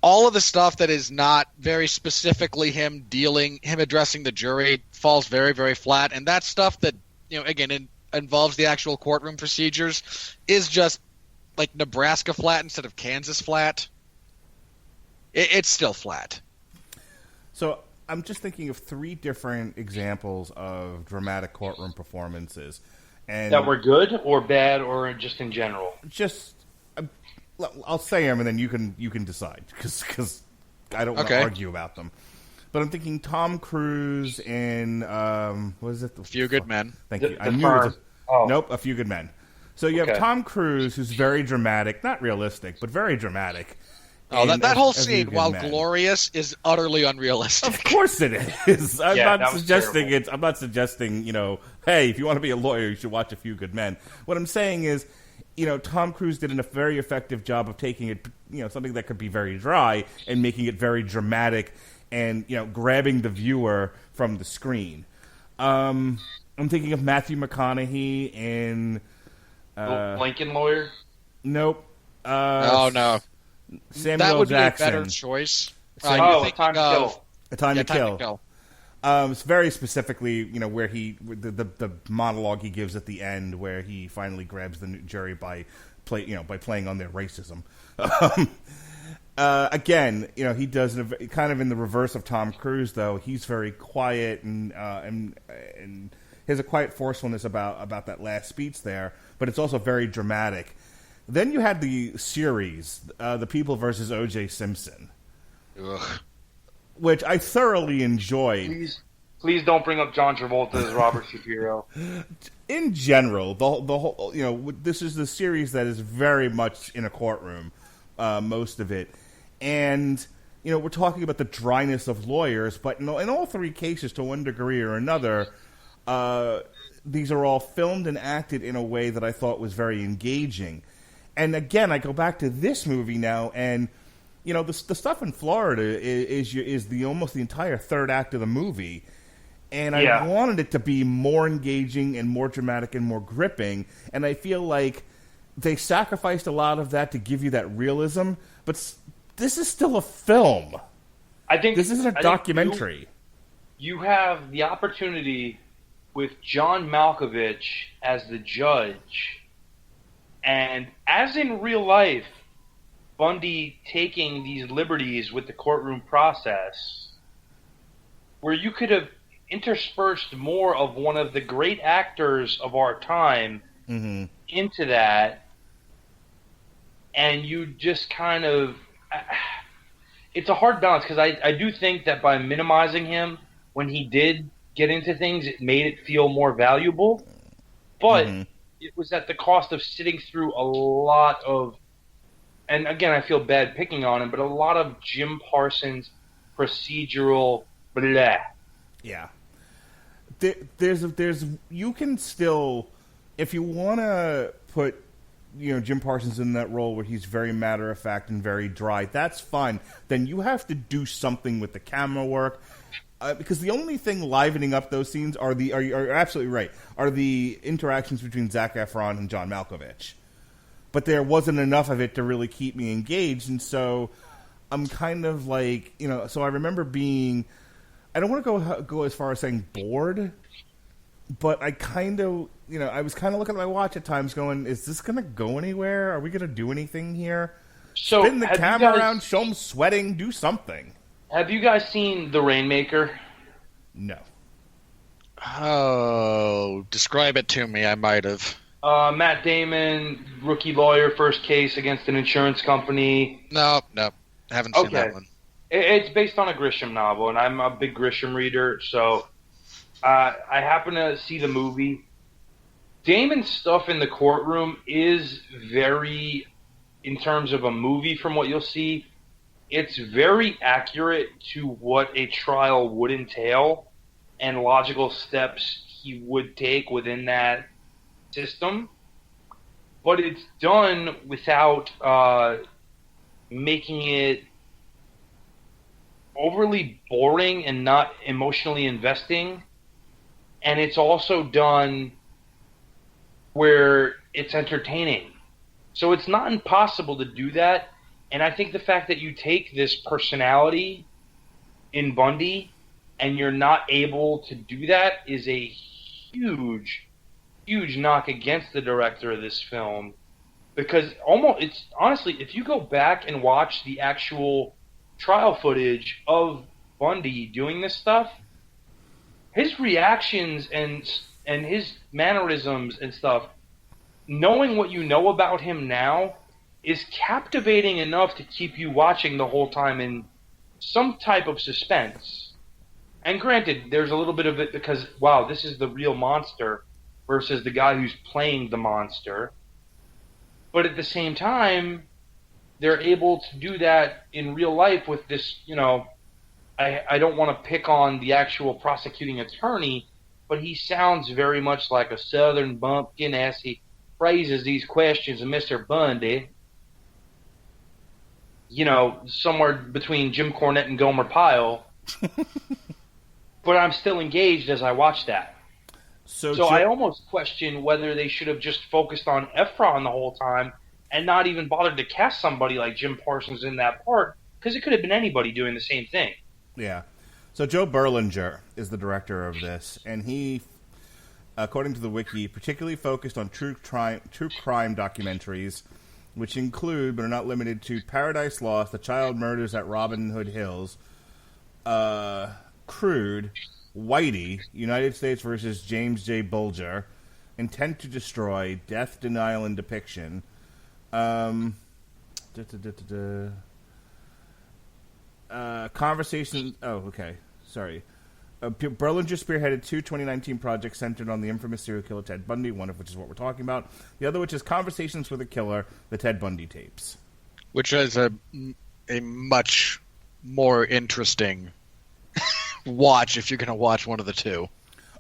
All of the stuff that is not very specifically him addressing the jury falls very, very flat. And that stuff that, again, involves the actual courtroom procedures is just like Nebraska flat instead of Kansas flat. It's still flat. So I'm just thinking of 3 different examples of dramatic courtroom performances, and that were good or bad or just in general. Just, I'll say them, and then you can decide because I don't want to argue about them. But I'm thinking Tom Cruise in what is it? A Few Good Men. Thank you. I knew it was Nope, A Few Good Men. So you have Tom Cruise, who's very dramatic, not realistic, but very dramatic. Oh, that whole scene, while glorious, is utterly unrealistic. Of course it is. I'm not suggesting terrible. I'm not suggesting, hey, if you want to be a lawyer, you should watch A Few Good Men. What I'm saying is, Tom Cruise did a very effective job of taking it, something that could be very dry and making it very dramatic and, grabbing the viewer from the screen. I'm thinking of Matthew McConaughey in... Lincoln Lawyer? Nope. No. Samuel that would Jackson. be a better choice. A Time to Kill. A Time to Kill. It's very specifically, where the monologue he gives at the end, where he finally grabs the jury by playing on their racism. Again, he does kind of in the reverse of Tom Cruise, though. He's very quiet and has a quiet forcefulness about that last speech there, but it's also very dramatic. Then you had the series, The People versus O.J. Simpson. Ugh. Which I thoroughly enjoyed. Please don't bring up John Travolta as Robert Shapiro. In general, the whole, this is the series that is very much in a courtroom, most of it, and we're talking about the dryness of lawyers, but in all three cases, to one degree or another, these are all filmed and acted in a way that I thought was very engaging. And again, I go back to this movie now, and the stuff in Florida is almost the entire third act of the movie. And I wanted it to be more engaging and more dramatic and more gripping. And I feel like they sacrificed a lot of that to give you that realism. But this is still a film. I think this isn't a documentary. You have the opportunity with John Malkovich as the judge. And as in real life, Bundy taking these liberties with the courtroom process, where you could have interspersed more of one of the great actors of our time into that, and you just kind of... It's a hard balance, because I do think that by minimizing him, when he did get into things, it made it feel more valuable, but it was at the cost of sitting through a lot of... And again, I feel bad picking on him, but a lot of Jim Parsons procedural blah. Yeah. There's you can still, if you want to put Jim Parsons in that role where he's very matter of fact and very dry, that's fine. Then you have to do something with the camera work, because the only thing livening up those scenes are you're absolutely right, are the interactions between Zac Efron and John Malkovich. But there wasn't enough of it to really keep me engaged, and so I'm kind of like, so I remember being, I don't want to go as far as saying bored, but I kind of, I was kind of looking at my watch at times going, is this going to go anywhere? Are we going to do anything here? So spin the camera around, show them sweating, do something. Have you guys seen The Rainmaker? No. Oh, describe it to me. I might have. Matt Damon, rookie lawyer, first case against an insurance company. No, haven't seen that one. It's based on a Grisham novel, and I'm a big Grisham reader, so I happen to see the movie. Damon's stuff in the courtroom is very, in terms of a movie from what you'll see, it's very accurate to what a trial would entail and logical steps he would take within that system, but it's done without making it overly boring and not emotionally investing, and it's also done where it's entertaining. So it's not impossible to do that, and I think the fact that you take this personality in Bundy and you're not able to do that is a huge knock against the director of this film, because it's honestly, if you go back and watch the actual trial footage of Bundy doing this stuff, his reactions and his mannerisms and stuff, knowing what you know about him now, is captivating enough to keep you watching the whole time in some type of suspense. And granted, there's a little bit of it because, wow, this is the real monster versus the guy who's playing the monster. But at the same time, they're able to do that in real life with this, I don't want to pick on the actual prosecuting attorney, but he sounds very much like a southern bumpkin as he phrases these questions of Mr. Bundy. Somewhere between Jim Cornette and Gomer Pyle. But I'm still engaged as I watch that. So I almost question whether they should have just focused on Efron the whole time and not even bothered to cast somebody like Jim Parsons in that part, because it could have been anybody doing the same thing. Yeah. So Joe Berlinger is the director of this, and he, according to the wiki, particularly focused on true crime documentaries, which include, but are not limited to, Paradise Lost, The Child Murders at Robin Hood Hills, Crude, Whitey, United States versus James J. Bulger, Intent to Destroy, Death, Denial, and Depiction. Conversation. Oh, okay. Sorry. Berlinger spearheaded 2 2019 projects centered on the infamous serial killer Ted Bundy, one of which is what we're talking about. The other which is Conversations with a Killer, the Ted Bundy tapes. Which is a much more interesting watch if you're going to watch one of the two.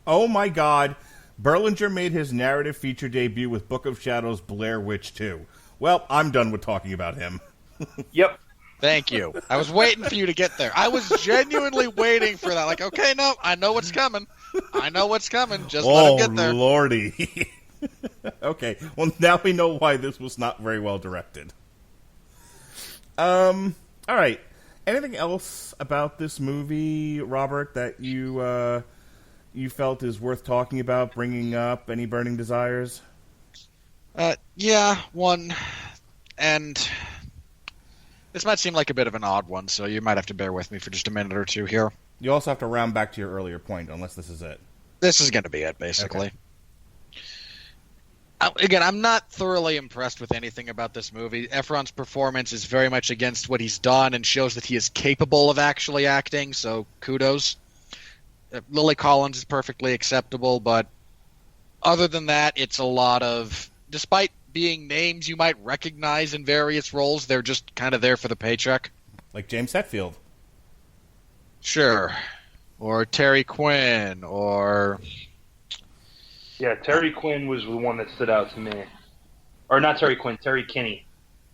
Oh my God. Berlinger made his narrative feature debut with Book of Shadows Blair Witch 2. Well, I'm done with talking about him. Yep. Thank you. I was waiting for you to get there. I was genuinely waiting for that. Like, okay, no, I know what's coming. Just let him get there. Oh, Lordy. Okay, well, now we know why this was not very well directed. All right. Anything else about this movie, Robert, that you felt is worth talking about, bringing up? Any burning desires? Yeah, one. And this might seem like a bit of an odd one, so you might have to bear with me for just a minute or two here. You also have to round back to your earlier point, unless this is it. This is going to be it, basically. Okay. Again, I'm not thoroughly impressed with anything about this movie. Efron's performance is very much against what he's done and shows that he is capable of actually acting, so kudos. Lily Collins is perfectly acceptable, but other than that, it's a lot of... Despite being names you might recognize in various roles, they're just kind of there for the paycheck. Like James Hetfield. Sure. Or Terry Quinn, or... Yeah, Terry Quinn was the one that stood out to me. Or not Terry Quinn, Terry Kinney.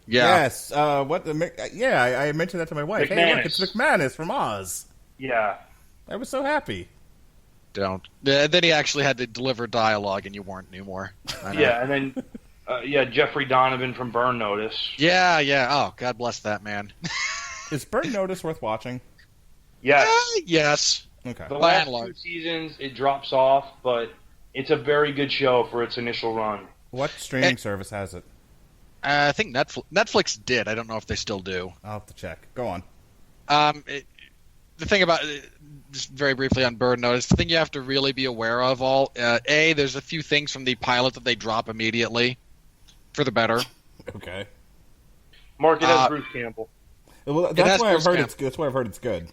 Yeah. Yes. I mentioned that to my wife. McManus. Hey, look, it's McManus from Oz. Yeah. I was so happy. Don't. Then he actually had to deliver dialogue, and you weren't anymore. Yeah, and then... Jeffrey Donovan from Burn Notice. Yeah. Oh, God bless that man. Is Burn Notice worth watching? Yes. Yes. Okay. The last 2 seasons, it drops off, but it's a very good show for its initial run. What streaming service has it? I think Netflix did. I don't know if they still do. I'll have to check. Go on. The thing about just very briefly on Burn Notice, the thing you have to really be aware of there's a few things from the pilot that they drop immediately for the better. Okay. Mark, it has Bruce Campbell. Well, that's why I've heard it's good.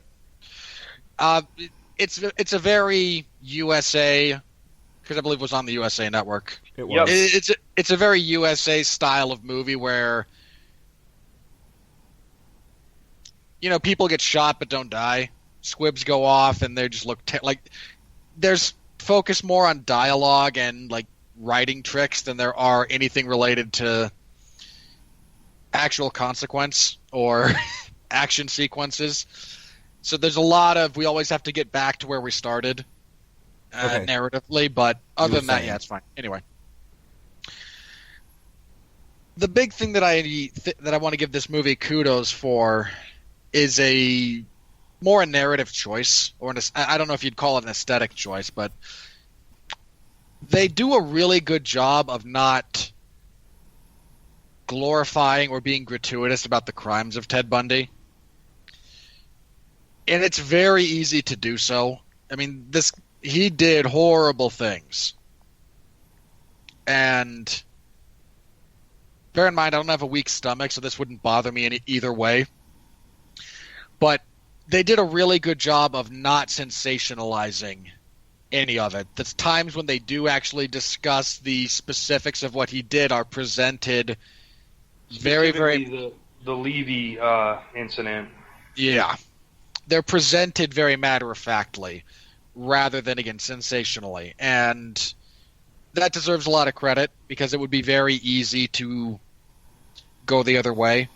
It's a very USA, because I believe it was on the USA Network. It was. It's a very USA style of movie where people get shot but don't die. Squibs go off and they just look like there's focus more on dialogue and like writing tricks than there are anything related to actual consequence or action sequences. So there's a lot of we always have to get back to where we started narratively, but other than that, yeah, it's fine. Anyway, the big thing that I want to give this movie kudos for is a narrative choice, or I don't know if you'd call it an aesthetic choice, but they do a really good job of not glorifying or being gratuitous about the crimes of Ted Bundy. And it's very easy to do so. I mean, he did horrible things. And bear in mind, I don't have a weak stomach, so this wouldn't bother me in either way. But they did a really good job of not sensationalizing any of it. The times when they do actually discuss the specifics of what he did are presented very, very... The Levy incident. Yeah. They're presented very matter-of-factly rather than, again, sensationally. And that deserves a lot of credit because it would be very easy to go the other way.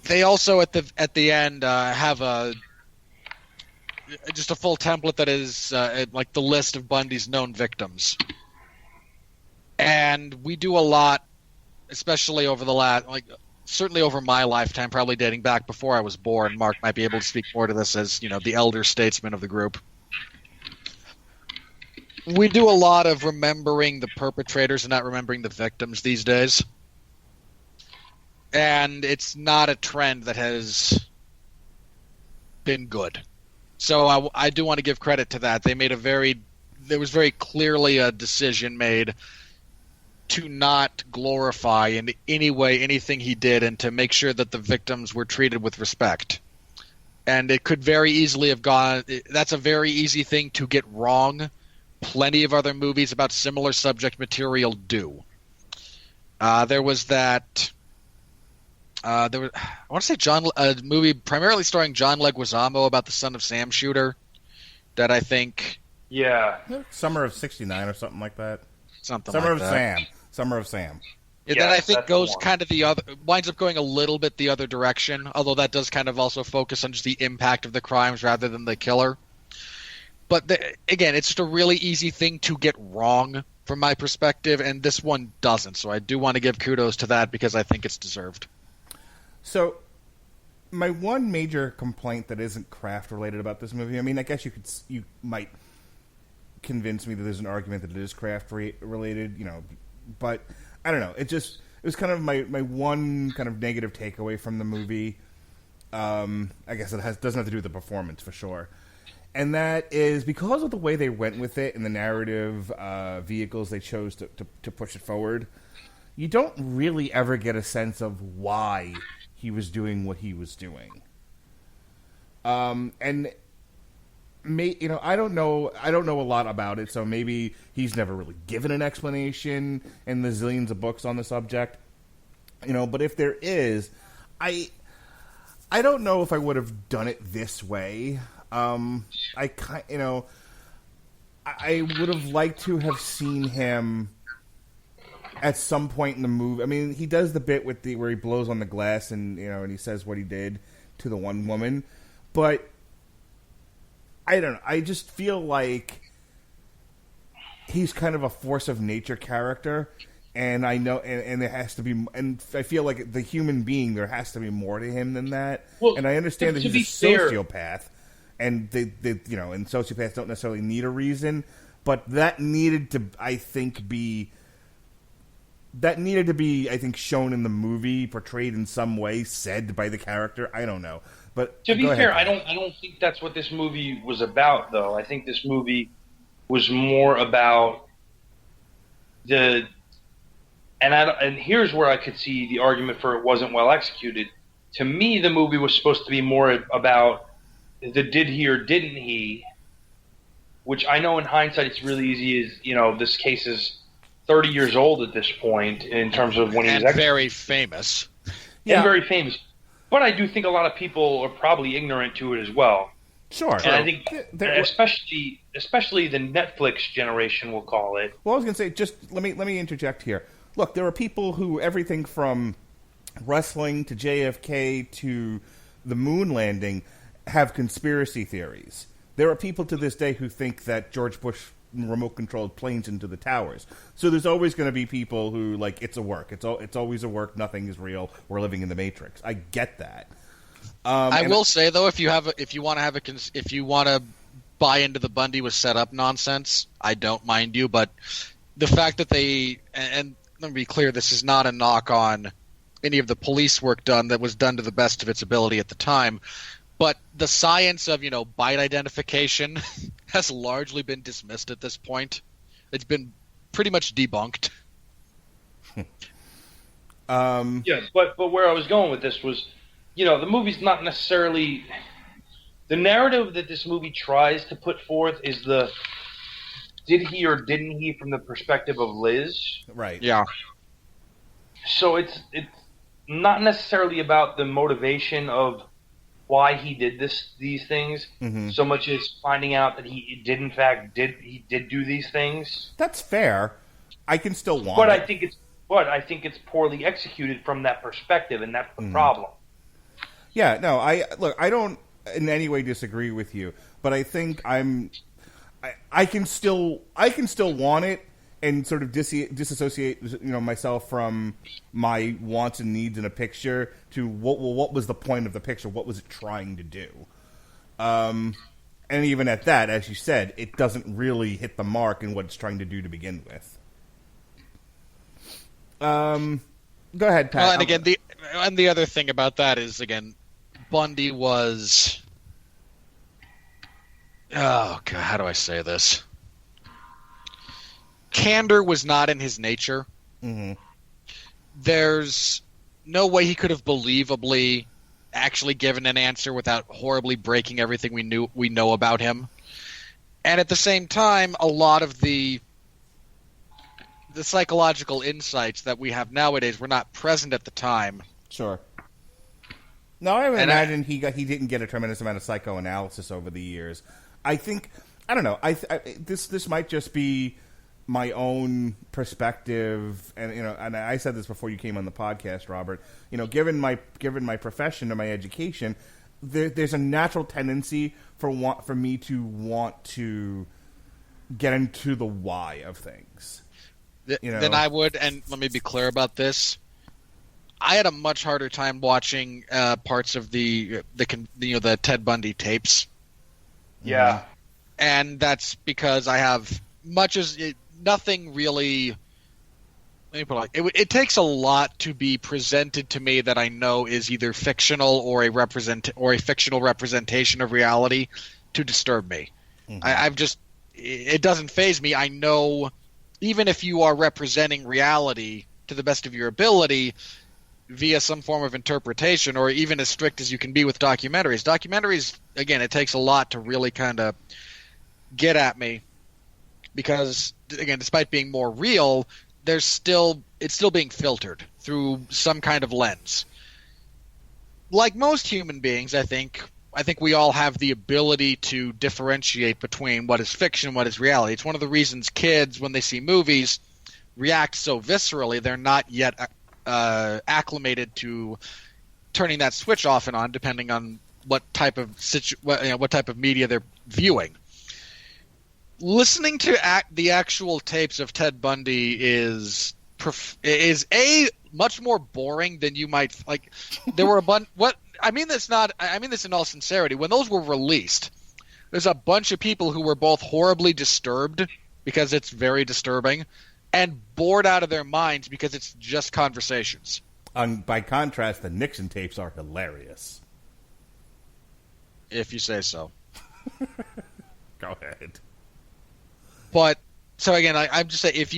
They also, at the end, have just a full template that is like the list of Bundy's known victims. And we do a lot, especially over the last, certainly over my lifetime, probably dating back before I was born. Mark might be able to speak more to this as, the elder statesman of the group. We do a lot of remembering the perpetrators and not remembering the victims these days. And it's not a trend that has been good. So I do want to give credit to that. There was very clearly a decision made to not glorify in any way anything he did and to make sure that the victims were treated with respect. And it could very easily have gone... That's a very easy thing to get wrong. Plenty of other movies about similar subject material do. There was that... I want to say a movie primarily starring John Leguizamo about the son of Sam shooter that I think... Yeah. Summer of '69 or something like that. Summer of Sam. Summer of Sam. Yeah, that I think goes kind of winds up going a little bit the other direction, although that does kind of also focus on just the impact of the crimes rather than the killer. But again, it's just a really easy thing to get wrong from my perspective, and this one doesn't. So I do want to give kudos to that because I think it's deserved. So, my one major complaint that isn't craft related about this movie, I mean, I guess you might convince me that there's an argument that it is craft related, but I don't know. It was kind of my one kind of negative takeaway from the movie. I guess it doesn't have to do with the performance for sure. And that is because of the way they went with it and the narrative vehicles they chose to push it forward, you don't really ever get a sense of why he was doing what he was doing. And I don't know a lot about it, so maybe he's never really given an explanation in the zillions of books on the subject. But if there is, I don't know if I would have done it this way. I would have liked to have seen him at some point in the movie. I mean, he does the bit where he blows on the glass and and he says what he did to the one woman, but I don't know. I just feel like he's kind of a force of nature character, and I know, and there has to be, and I feel like the human being, there has to be more to him than that. Well, and I understand that he's a sociopath, and and sociopaths don't necessarily need a reason, but that needed to, I think, be shown in the movie, portrayed in some way, said by the character. I don't know. But to be fair, I don't think that's what this movie was about, though. I think this movie was more about and here's where I could see the argument for it wasn't well executed. To me, the movie was supposed to be more about the did he or didn't he, which I know in hindsight it's really easy. This case is 30 years old at this point in terms of when he was very famous. Yeah, and very famous. But I do think a lot of people are probably ignorant to it as well. Sure. And I think especially the Netflix generation, we'll call it. Well, I was going to say, just let me interject here. Look, there are people who everything from wrestling to JFK to the moon landing have conspiracy theories. There are people to this day who think that George Bush remote-controlled planes into the towers. So there's always going to be people who, like, it's a work. It's always a work. Nothing is real. We're living in the Matrix. I get that. I will say, though, if you want to buy into the Bundy was set up nonsense, I don't mind you. But the fact that and let me be clear, this is not a knock on any of the police work that was done to the best of its ability at the time. But the science of, bite identification has largely been dismissed at this point. It's been pretty much debunked. Yeah, but where I was going with this was, the movie's not necessarily... The narrative that this movie tries to put forth is the did he or didn't he from the perspective of Liz. Right. Yeah. So it's not necessarily about the motivation of why he did these things, so much as finding out that he did in fact did do these things. That's fair. I can still want but it. I think it's poorly executed from that perspective, and that's the problem. Yeah, no, I don't in any way disagree with you, but I think I can still want it, and sort of disassociate myself from my wants and needs in a picture to what was the point of the picture? What was it trying to do? And even at that, as you said, it doesn't really hit the mark in what it's trying to do to begin with. Go ahead, Pat. Well, and again, the other thing about that is, again, Bundy was... Oh, God, how do I say this? Candor was not in his nature. Mm-hmm. There's no way he could have believably actually given an answer without horribly breaking everything we know about him. And at the same time, a lot of the psychological insights that we have nowadays were not present at the time. Sure. No, I would imagine he didn't get a tremendous amount of psychoanalysis over the years. I think, I don't know. This might just be my own perspective, and and I said this before you came on the podcast, Robert. Given my profession and my education, there's a natural tendency for me to want to get into the why of things. Then I would, and let me be clear about this. I had a much harder time watching parts of the Ted Bundy tapes. Yeah, and that's because I have nothing really. Let me put it like it takes a lot to be presented to me that I know is either fictional or a fictional representation of reality to disturb me. Mm-hmm. It doesn't faze me. I know even if you are representing reality to the best of your ability via some form of interpretation, or even as strict as you can be with documentaries. Documentaries, again, it takes a lot to really kind of get at me because, again, despite being more real, it's still being filtered through some kind of lens. Like most human beings, I think we all have the ability to differentiate between what is fiction, what is reality. It's one of the reasons kids, when they see movies, react so viscerally. They're not yet acclimated to turning that switch off and on, depending on what type of media they're viewing. Listening to the actual tapes of Ted Bundy is much more boring than you might like. There were I mean this in all sincerity. When those were released, there's a bunch of people who were both horribly disturbed because it's very disturbing, and bored out of their minds because it's just conversations. By contrast, the Nixon tapes are hilarious. If you say so. Go ahead. But so again, I'm just saying, if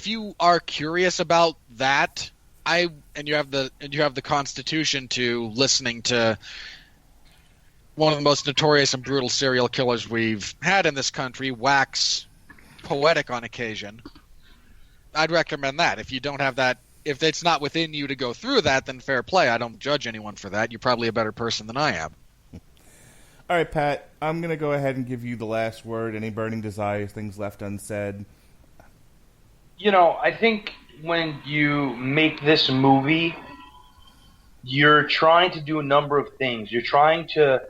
you are curious about that, and you have the constitution to listening to one of the most notorious and brutal serial killers we've had in this country wax poetic on occasion, I'd recommend that. If you don't have that, if it's not within you to go through that, then fair play. I don't judge anyone for that. You're probably a better person than I am. All right, Pat, I'm going to go ahead and give you the last word. Any burning desires, things left unsaid? I think when you make this movie, you're trying to do a number of things. You're trying to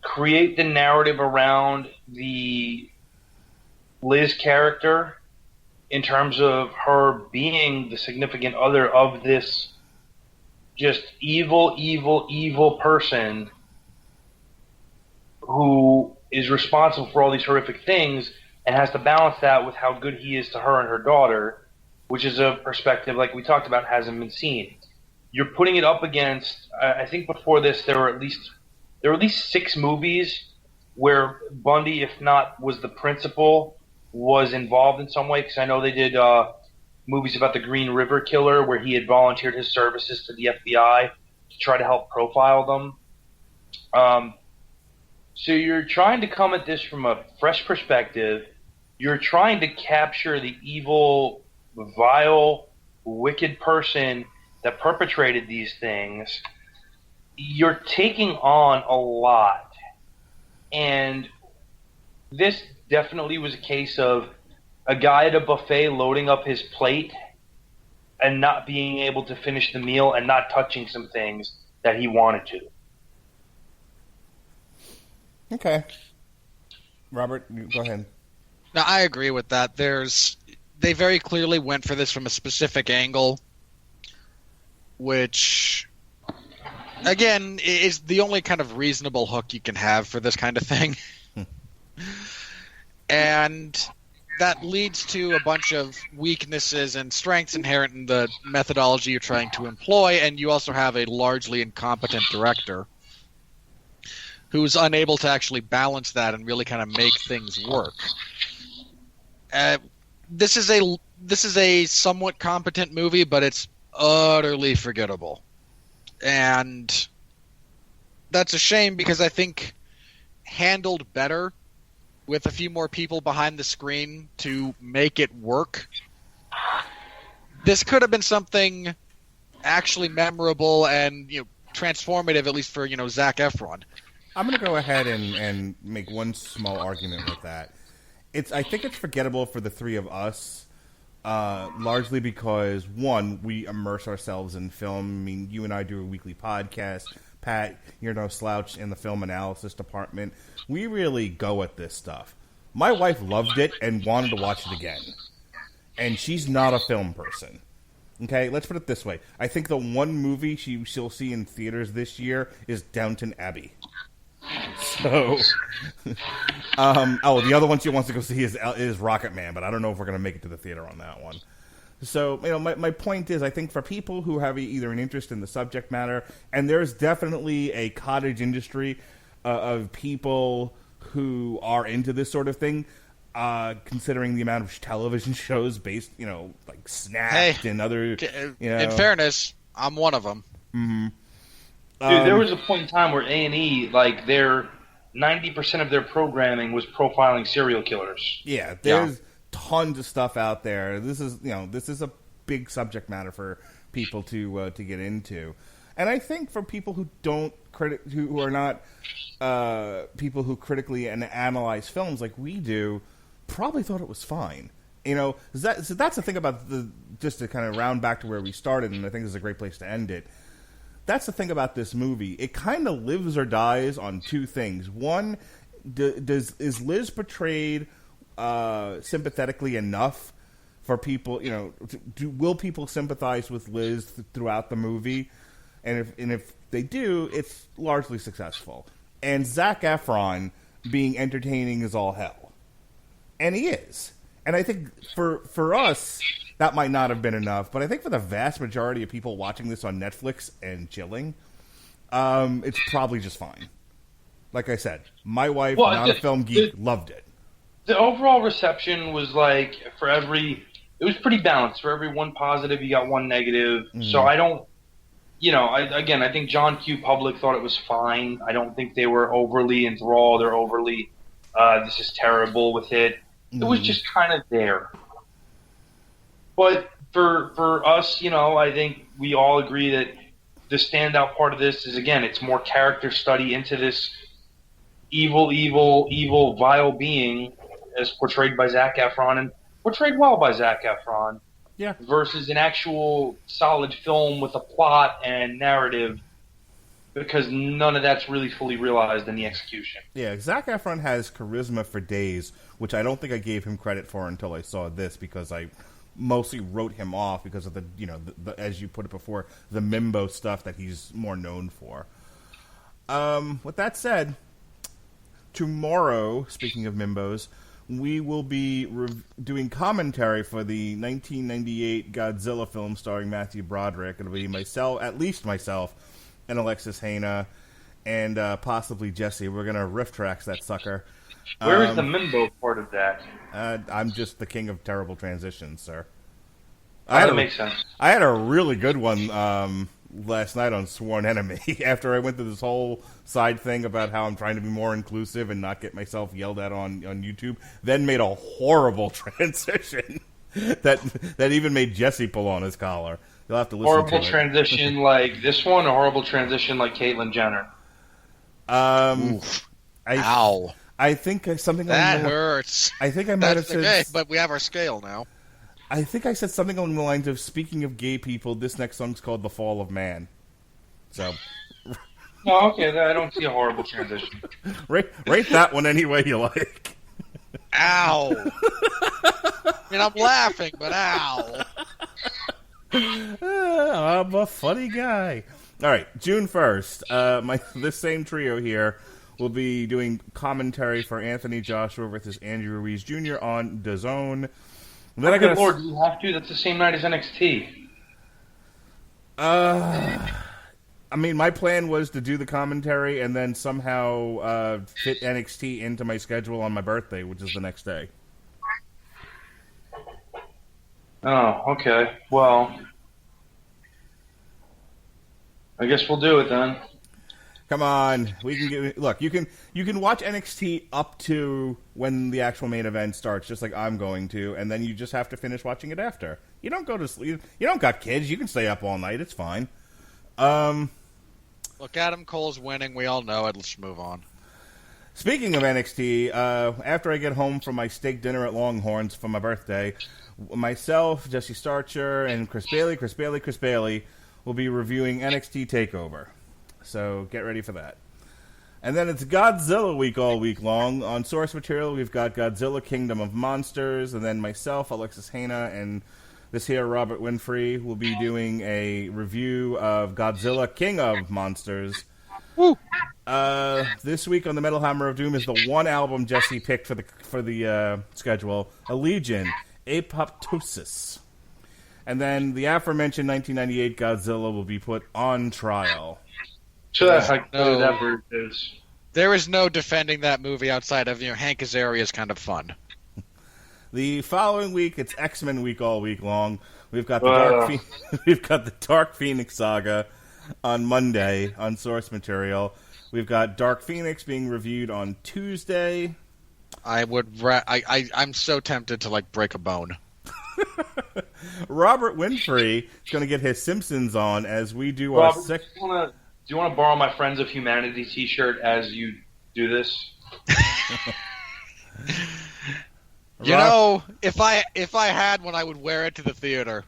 create the narrative around the Liz character in terms of her being the significant other of this just evil person who is responsible for all these horrific things and has to balance that with how good he is to her and her daughter, which is a perspective, like we talked about, hasn't been seen. You're putting it up against, I think before this there were at least 6 movies where Bundy, if not was the principal, was involved in some way, because I know they did movies about the Green River Killer where he had volunteered his services to the FBI to try to help profile them. So you're trying to come at this from a fresh perspective. You're trying to capture the evil, vile, wicked person that perpetrated these things. You're taking on a lot. And this definitely was a case of a guy at a buffet loading up his plate and not being able to finish the meal and not touching some things that he wanted to. Okay. Robert, go ahead. Now, I agree with that. they very clearly went for this from a specific angle, which, again, is the only kind of reasonable hook you can have for this kind of thing. And that leads to a bunch of weaknesses and strengths inherent in the methodology you're trying to employ, and you also have a largely incompetent director who's unable to actually balance that and really kind of make things work. This is a somewhat competent movie, but it's utterly forgettable. And that's a shame, because I think handled better with a few more people behind the screen to make it work, this could have been something actually memorable and, you know, transformative, at least for, you know, Zac Efron. I'm going to go ahead and make one small argument with that. I think it's forgettable for the three of us, largely because, one, we immerse ourselves in film. I mean, you and I do a weekly podcast. Pat, you're no slouch in the film analysis department. We really go at this stuff. My wife loved it and wanted to watch it again. And she's not a film person. Okay, let's put it this way. I think the one movie she'll see in theaters this year is Downton Abbey. So, the other one she wants to go see is Rocket Man, but I don't know if we're going to make it to the theater on that one. So, you know, my point is, I think for people who have either an interest in the subject matter, and there's definitely a cottage industry of people who are into this sort of thing, considering the amount of television shows based, you know, like Snapped and other, you know. In fairness, I'm one of them. Mm-hmm. Dude, there was a point in time where A&E, like, 90% of their programming was profiling serial killers. Yeah, there's tons of stuff out there. This is a big subject matter for people to get into, and I think for people who who are not people who critically and analyze films like we do, probably thought it was fine. You know, that's the thing about just to kind of round back to where we started, and I think this is a great place to end it. That's the thing about this movie. It kind of lives or dies on two things. One, is Liz portrayed sympathetically enough for people? You know, will people sympathize with Liz throughout the movie? And if they do, it's largely successful. And Zac Efron being entertaining is all hell, and he is. And I think for us, that might not have been enough, but I think for the vast majority of people watching this on Netflix and chilling, it's probably just fine. Like I said, my wife, not a film geek, loved it. The overall reception was like, it was pretty balanced. For every one positive, you got one negative. Mm-hmm. So I don't, I think John Q. Public thought it was fine. I don't think they were overly enthralled or overly, this is terrible with it. Mm-hmm. It was just kind of there. But for us, I think we all agree that the standout part of this is, again, it's more character study into this evil, vile being as portrayed by Zac Efron, and portrayed well by Zac Efron, versus an actual solid film with a plot and narrative, because none of that's really fully realized in the execution. Yeah, Zac Efron has charisma for days, which I don't think I gave him credit for until I saw this, because I mostly wrote him off because of the as you put it before, the Mimbo stuff that he's more known for. With that said, tomorrow, speaking of Mimbos, we will be doing commentary for the 1998 Godzilla film starring Matthew Broderick. It'll be at least myself, and Alexis Haina, and possibly Jesse. We're going to riff tracks that sucker. Where is the Mimbo part of that? I'm just the king of terrible transitions, sir. That makes sense. I had a really good one last night on Sworn Enemy after I went through this whole side thing about how I'm trying to be more inclusive and not get myself yelled at on YouTube. Then made a horrible transition that even made Jesse pull on his collar. You'll have to listen to it. Horrible transition like this one, or horrible transition like Caitlyn Jenner? Ow. I think something that hurts. I think I might have said, okay, but we have our scale now. I think I said something along the lines of, speaking of gay people, this next song's called "The Fall of Man." So, oh, okay, I don't see a horrible transition. Rate that one any way you like. Ow. mean, I'm laughing, but ow. I'm a funny guy. All right, June 1st. This same trio here will be doing commentary for Anthony Joshua versus Andrew Ruiz Jr. on DAZN. Then I Good Lord, do you have to? That's the same night as NXT. I mean, my plan was to do the commentary and then somehow fit NXT into my schedule on my birthday, which is the next day. Oh, okay. Well, I guess we'll do it then. Come on, we can get. Look, you can watch NXT up to when the actual main event starts, just like I'm going to, and then you just have to finish watching it after. You don't go to sleep. You don't got kids. You can stay up all night. It's fine. Look, Adam Cole's winning. We all know it. Let's move on. Speaking of NXT, after I get home from my steak dinner at Longhorns for my birthday, myself, Jesse Starcher, and Chris Bailey will be reviewing NXT TakeOver. So get ready for that. And then it's Godzilla week all week long. On source material, we've got Godzilla Kingdom of Monsters, and then myself, Alexis Hana, and this here Robert Winfree will be doing a review of Godzilla King of Monsters. Woo! This week on the Metal Hammer of Doom is the one album Jesse picked for the schedule, Allegiant, Apoptosis. And then the aforementioned 1998 Godzilla will be put on trial. Sure, that's like whatever it is. There is no defending that movie outside of Hank Azaria is kind of fun. The following week, it's X-Men week all week long. We've got the we've got the Dark Phoenix saga on Monday on source material. We've got Dark Phoenix being reviewed on Tuesday. I'm so tempted to break a bone. Robert Winfree is going to get his Simpsons on as we do Robert, our do you want to borrow my Friends of Humanity T-shirt as you do this? If I had one, I would wear it to the theater.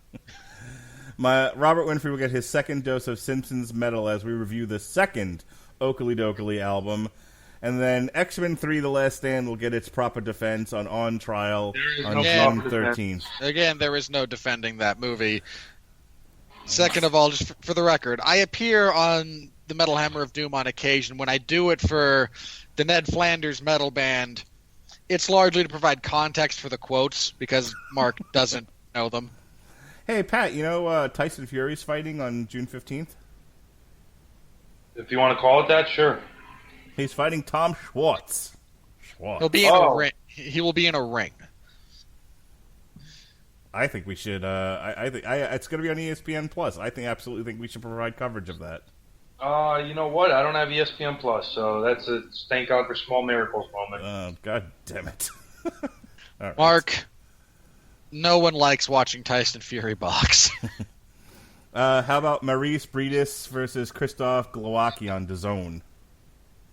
Robert Winfree will get his second dose of Simpsons metal as we review the second Oakley Dokley album. And then X-Men 3 The Last Stand will get its proper defense on trial on June 13th. Again, there is no defending that movie. Second of all, just for the record, I appear on the Metal Hammer of Doom on occasion. When I do it for the Ned Flanders metal band, it's largely to provide context for the quotes because Mark doesn't know them. Hey, Pat, Tyson Fury's fighting on June 15th? If you want to call it that, sure. He's fighting Tom Schwartz. He'll be in a ring. He will be in a ring. I think we should. I think it's going to be on ESPN Plus. I absolutely think we should provide coverage of that. You know what? I don't have ESPN Plus, so that's a thank God for small miracles moment. Oh, God damn it! Right. Mark, no one likes watching Tyson Fury box. How about Maurice Bridis versus Christoph Glowacki on DAZN?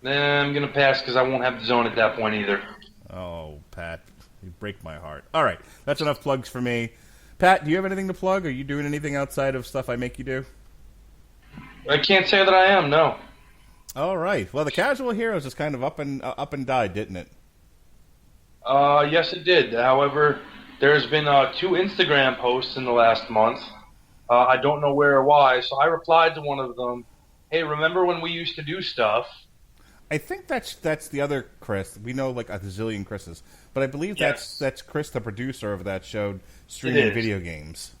I'm going to pass because I won't have DAZN at that point either. Oh, Pat. You break my heart. All right. That's enough plugs for me. Pat, do you have anything to plug? Are you doing anything outside of stuff I make you do? I can't say that I am, no. All right. Well, the Casual Heroes just kind of up and died, didn't it? Yes, it did. However, there's been 2 Instagram posts in the last month. I don't know where or why, so I replied to one of them, hey, remember when we used to do stuff? I think that's the other Chris. We know like a zillion Chris's, but I believe Yes. that's Chris, the producer of that show, streaming video games.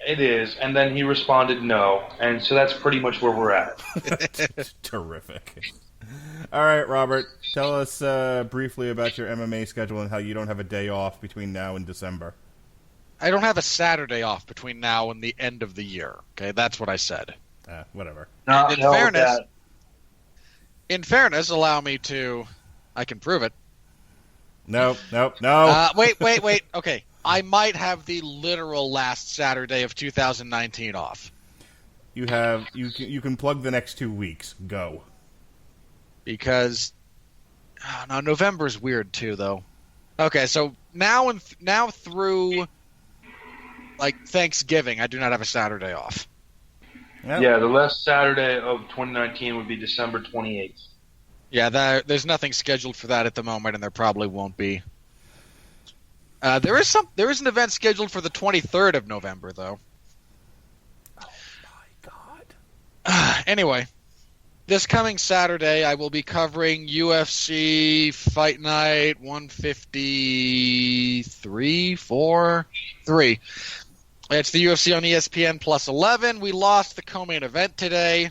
It is, and then he responded no, and so that's pretty much where we're at. Terrific. All right, Robert, tell us briefly about your MMA schedule and how you don't have a day off between now and December. I don't have a Saturday off between now and the end of the year. Okay, that's what I said. Whatever. No, In fairness, allow me to... I can prove it. No. Wait. Okay, I might have the literal last Saturday of 2019 off. You can plug the next 2 weeks. Go. Because... no, November's weird too, though. Okay, so now through Thanksgiving, I do not have a Saturday off. Yep. Yeah, the last Saturday of 2019 would be December 28th. Yeah, there's nothing scheduled for that at the moment, and there probably won't be. There is an event scheduled for the 23rd of November, though. Oh my god. Anyway, this coming Saturday, I will be covering UFC Fight Night 153, 3. It's the UFC on ESPN Plus 11. We lost the co-main event today.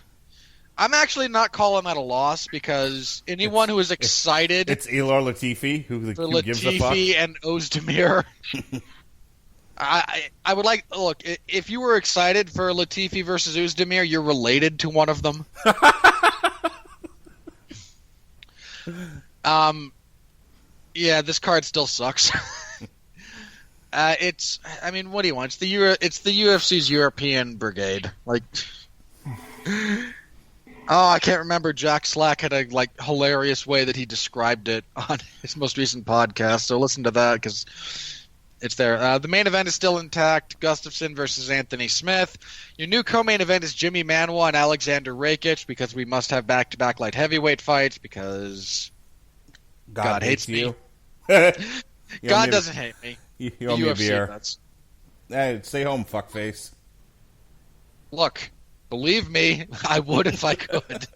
I'm actually not calling that a loss because anyone who is excited... It's Ilar Latifi who gives a fuck. Latifi and Ozdemir. I would like... Look, if you were excited for Latifi versus Ozdemir, you're related to one of them. Yeah, this card still sucks. It's... I mean, what do you want? It's the UFC's European Brigade. Like... Oh, I can't remember. Jack Slack had a hilarious way that he described it on his most recent podcast, so listen to that because it's there. The main event is still intact. Gustafsson versus Anthony Smith. Your new co-main event is Jimmy Manuwa and Alexander Rakic because we must have back-to-back light heavyweight fights because God hates me. God doesn't hate me. You owe me a beer. Hey, stay home, fuckface. Look. Believe me, I would if I could.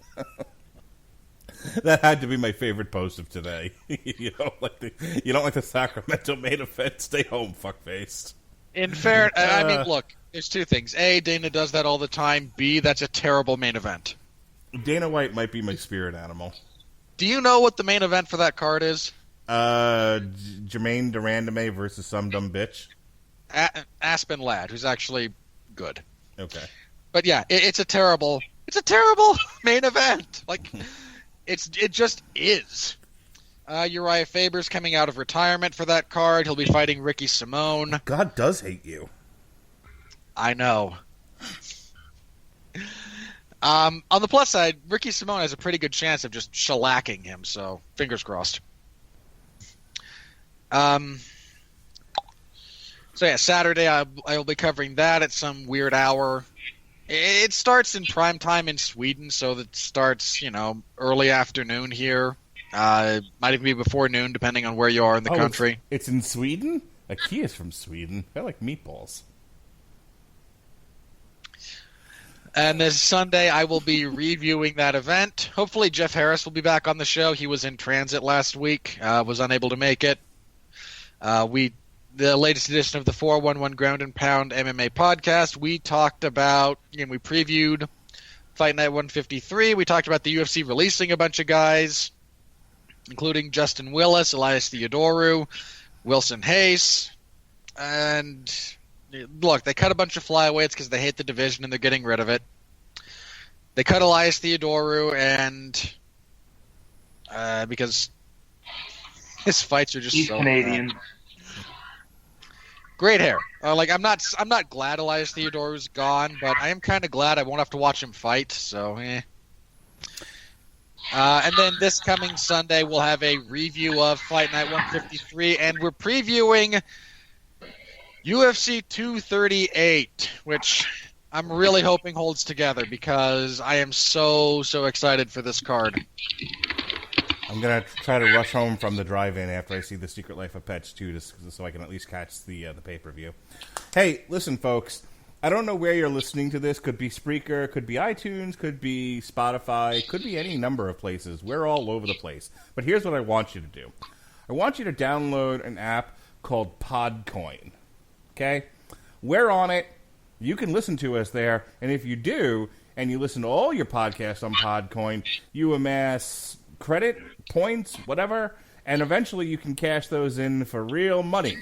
That had to be my favorite post of today. You don't like the Sacramento main event? Stay home, fuckface. In fair, I mean, look, there's two things. A, Dana does that all the time. B, that's a terrible main event. Dana White might be my spirit animal. Do you know what the main event for that card is? Jermaine Durandame versus some dumb bitch. Aspen Ladd, who's actually good. Okay. But yeah, it's a terrible main event. Like, it just is. Uriah Faber's coming out of retirement for that card. He'll be fighting Ricky Simone. God does hate you. I know. On the plus side, Ricky Simone has a pretty good chance of just shellacking him, so fingers crossed. So yeah, Saturday I will be covering that at some weird hour. It starts in prime time in Sweden, so it starts, early afternoon here. Might even be before noon, depending on where you are in the country. It's in Sweden? Akia's from Sweden. I like meatballs. And this Sunday, I will be reviewing that event. Hopefully, Jeff Harris will be back on the show. He was in transit last week, was unable to make it. The latest edition of the 411 Ground and Pound MMA podcast, we talked about, we previewed Fight Night 153. We talked about the UFC releasing a bunch of guys, including Justin Willis, Elias Theodoru, Wilson Hayes. And look, they cut a bunch of flyweights because they hate the division and they're getting rid of it. They cut Elias Theodoru and because his fights are just He's so Canadian. bad. Great hair. I'm not glad Elias Theodoru's gone, but I am kind of glad I won't have to watch him fight. So, And then this coming Sunday, we'll have a review of Fight Night 153, and we're previewing UFC 238, which I'm really hoping holds together because I am so excited for this card. I'm going to try to rush home from the drive-in after I see The Secret Life of Pets 2 just so I can at least catch the pay-per-view. Hey, listen, folks. I don't know where you're listening to this. Could be Spreaker, could be iTunes, could be Spotify, could be any number of places. We're all over the place. But here's what I want you to do. I want you to download an app called Podcoin. Okay? We're on it. You can listen to us there. And if you do, and you listen to all your podcasts on Podcoin, you amass credit, points, whatever, and eventually you can cash those in for real money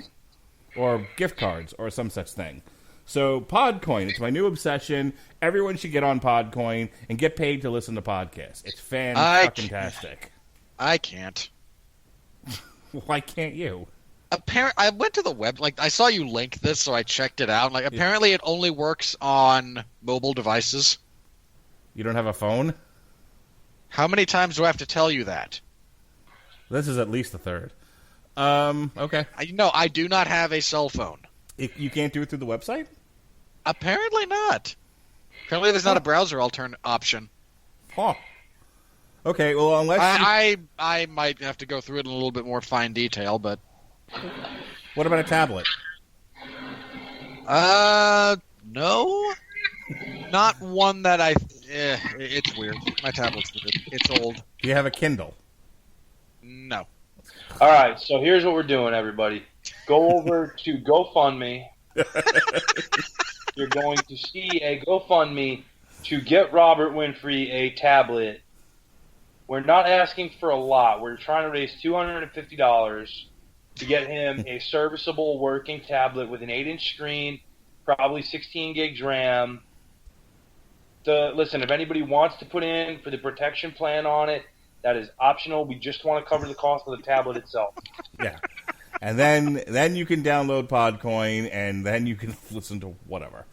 or gift cards or some such thing. So Podcoin, it's my new obsession. Everyone should get on Podcoin and get paid to listen to podcasts. It's fan-fucking-tastic. I can't. Why can't you? I went to the web, I saw you link this, so I checked it out. Apparently it only works on mobile devices. You don't have a phone? How many times do I have to tell you that? This is at least the third. Okay. No, I do not have a cell phone. You can't do it through the website? Apparently not. Apparently there's not a browser option. Huh. Okay, well, unless... I might have to go through it in a little bit more fine detail, but... What about a tablet? No. Not one that it's weird. My tablet's weird. It's old. Do you have a Kindle? No. All right, so here's what we're doing, everybody. Go over to GoFundMe. You're going to see a GoFundMe to get Robert Winfree a tablet. We're not asking for a lot. We're trying to raise $250 to get him a serviceable working tablet with an 8-inch screen, probably 16 gigs RAM. Listen, if anybody wants to put in for the protection plan on it, that is optional. We just want to cover the cost of the tablet itself. Yeah. And then you can download Podcoin, and then you can listen to whatever.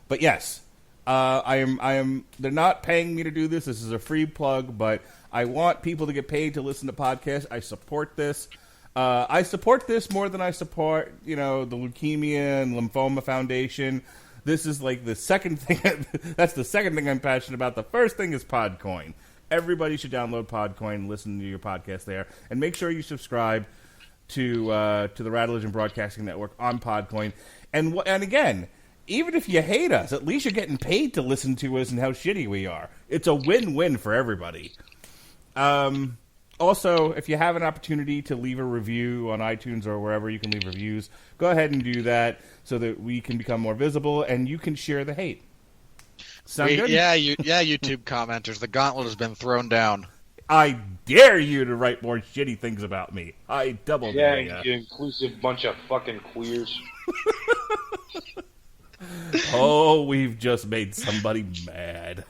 But yes, I am. They're not paying me to do this. This is a free plug, but I want people to get paid to listen to podcasts. I support this. I support this more than I support, the Leukemia and Lymphoma Foundation. This is like the second thing. That's the second thing I'm passionate about. The first thing is Podcoin. Everybody should download Podcoin and listen to your podcast there. And make sure you subscribe to the Radulich Broadcasting Network on Podcoin. And again, even if you hate us, at least you're getting paid to listen to us and how shitty we are. It's a win-win for everybody. Also, if you have an opportunity to leave a review on iTunes or wherever you can leave reviews, go ahead and do that so that we can become more visible and you can share the hate. Sound good? Yeah, YouTube commenters. The gauntlet has been thrown down. I dare you to write more shitty things about me. I double dare you. You inclusive bunch of fucking queers. Oh, we've just made somebody mad.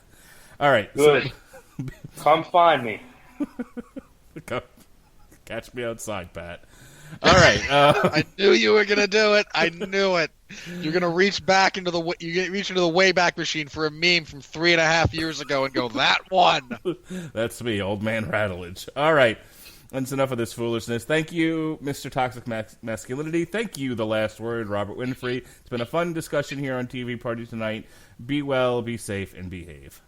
All right. Good. So, come find me. Catch me outside, Pat. All right. I knew you were gonna do it. I knew it. You're gonna reach into the Wayback Machine for a meme from 3.5 years ago and go, that one. That's me, old man Radulich. All right. That's enough of this foolishness. Thank you, Mr. Toxic Masculinity. Thank you, The Last Word, Robert Winfree. It's been a fun discussion here on TV Party tonight. Be well, be safe, and behave.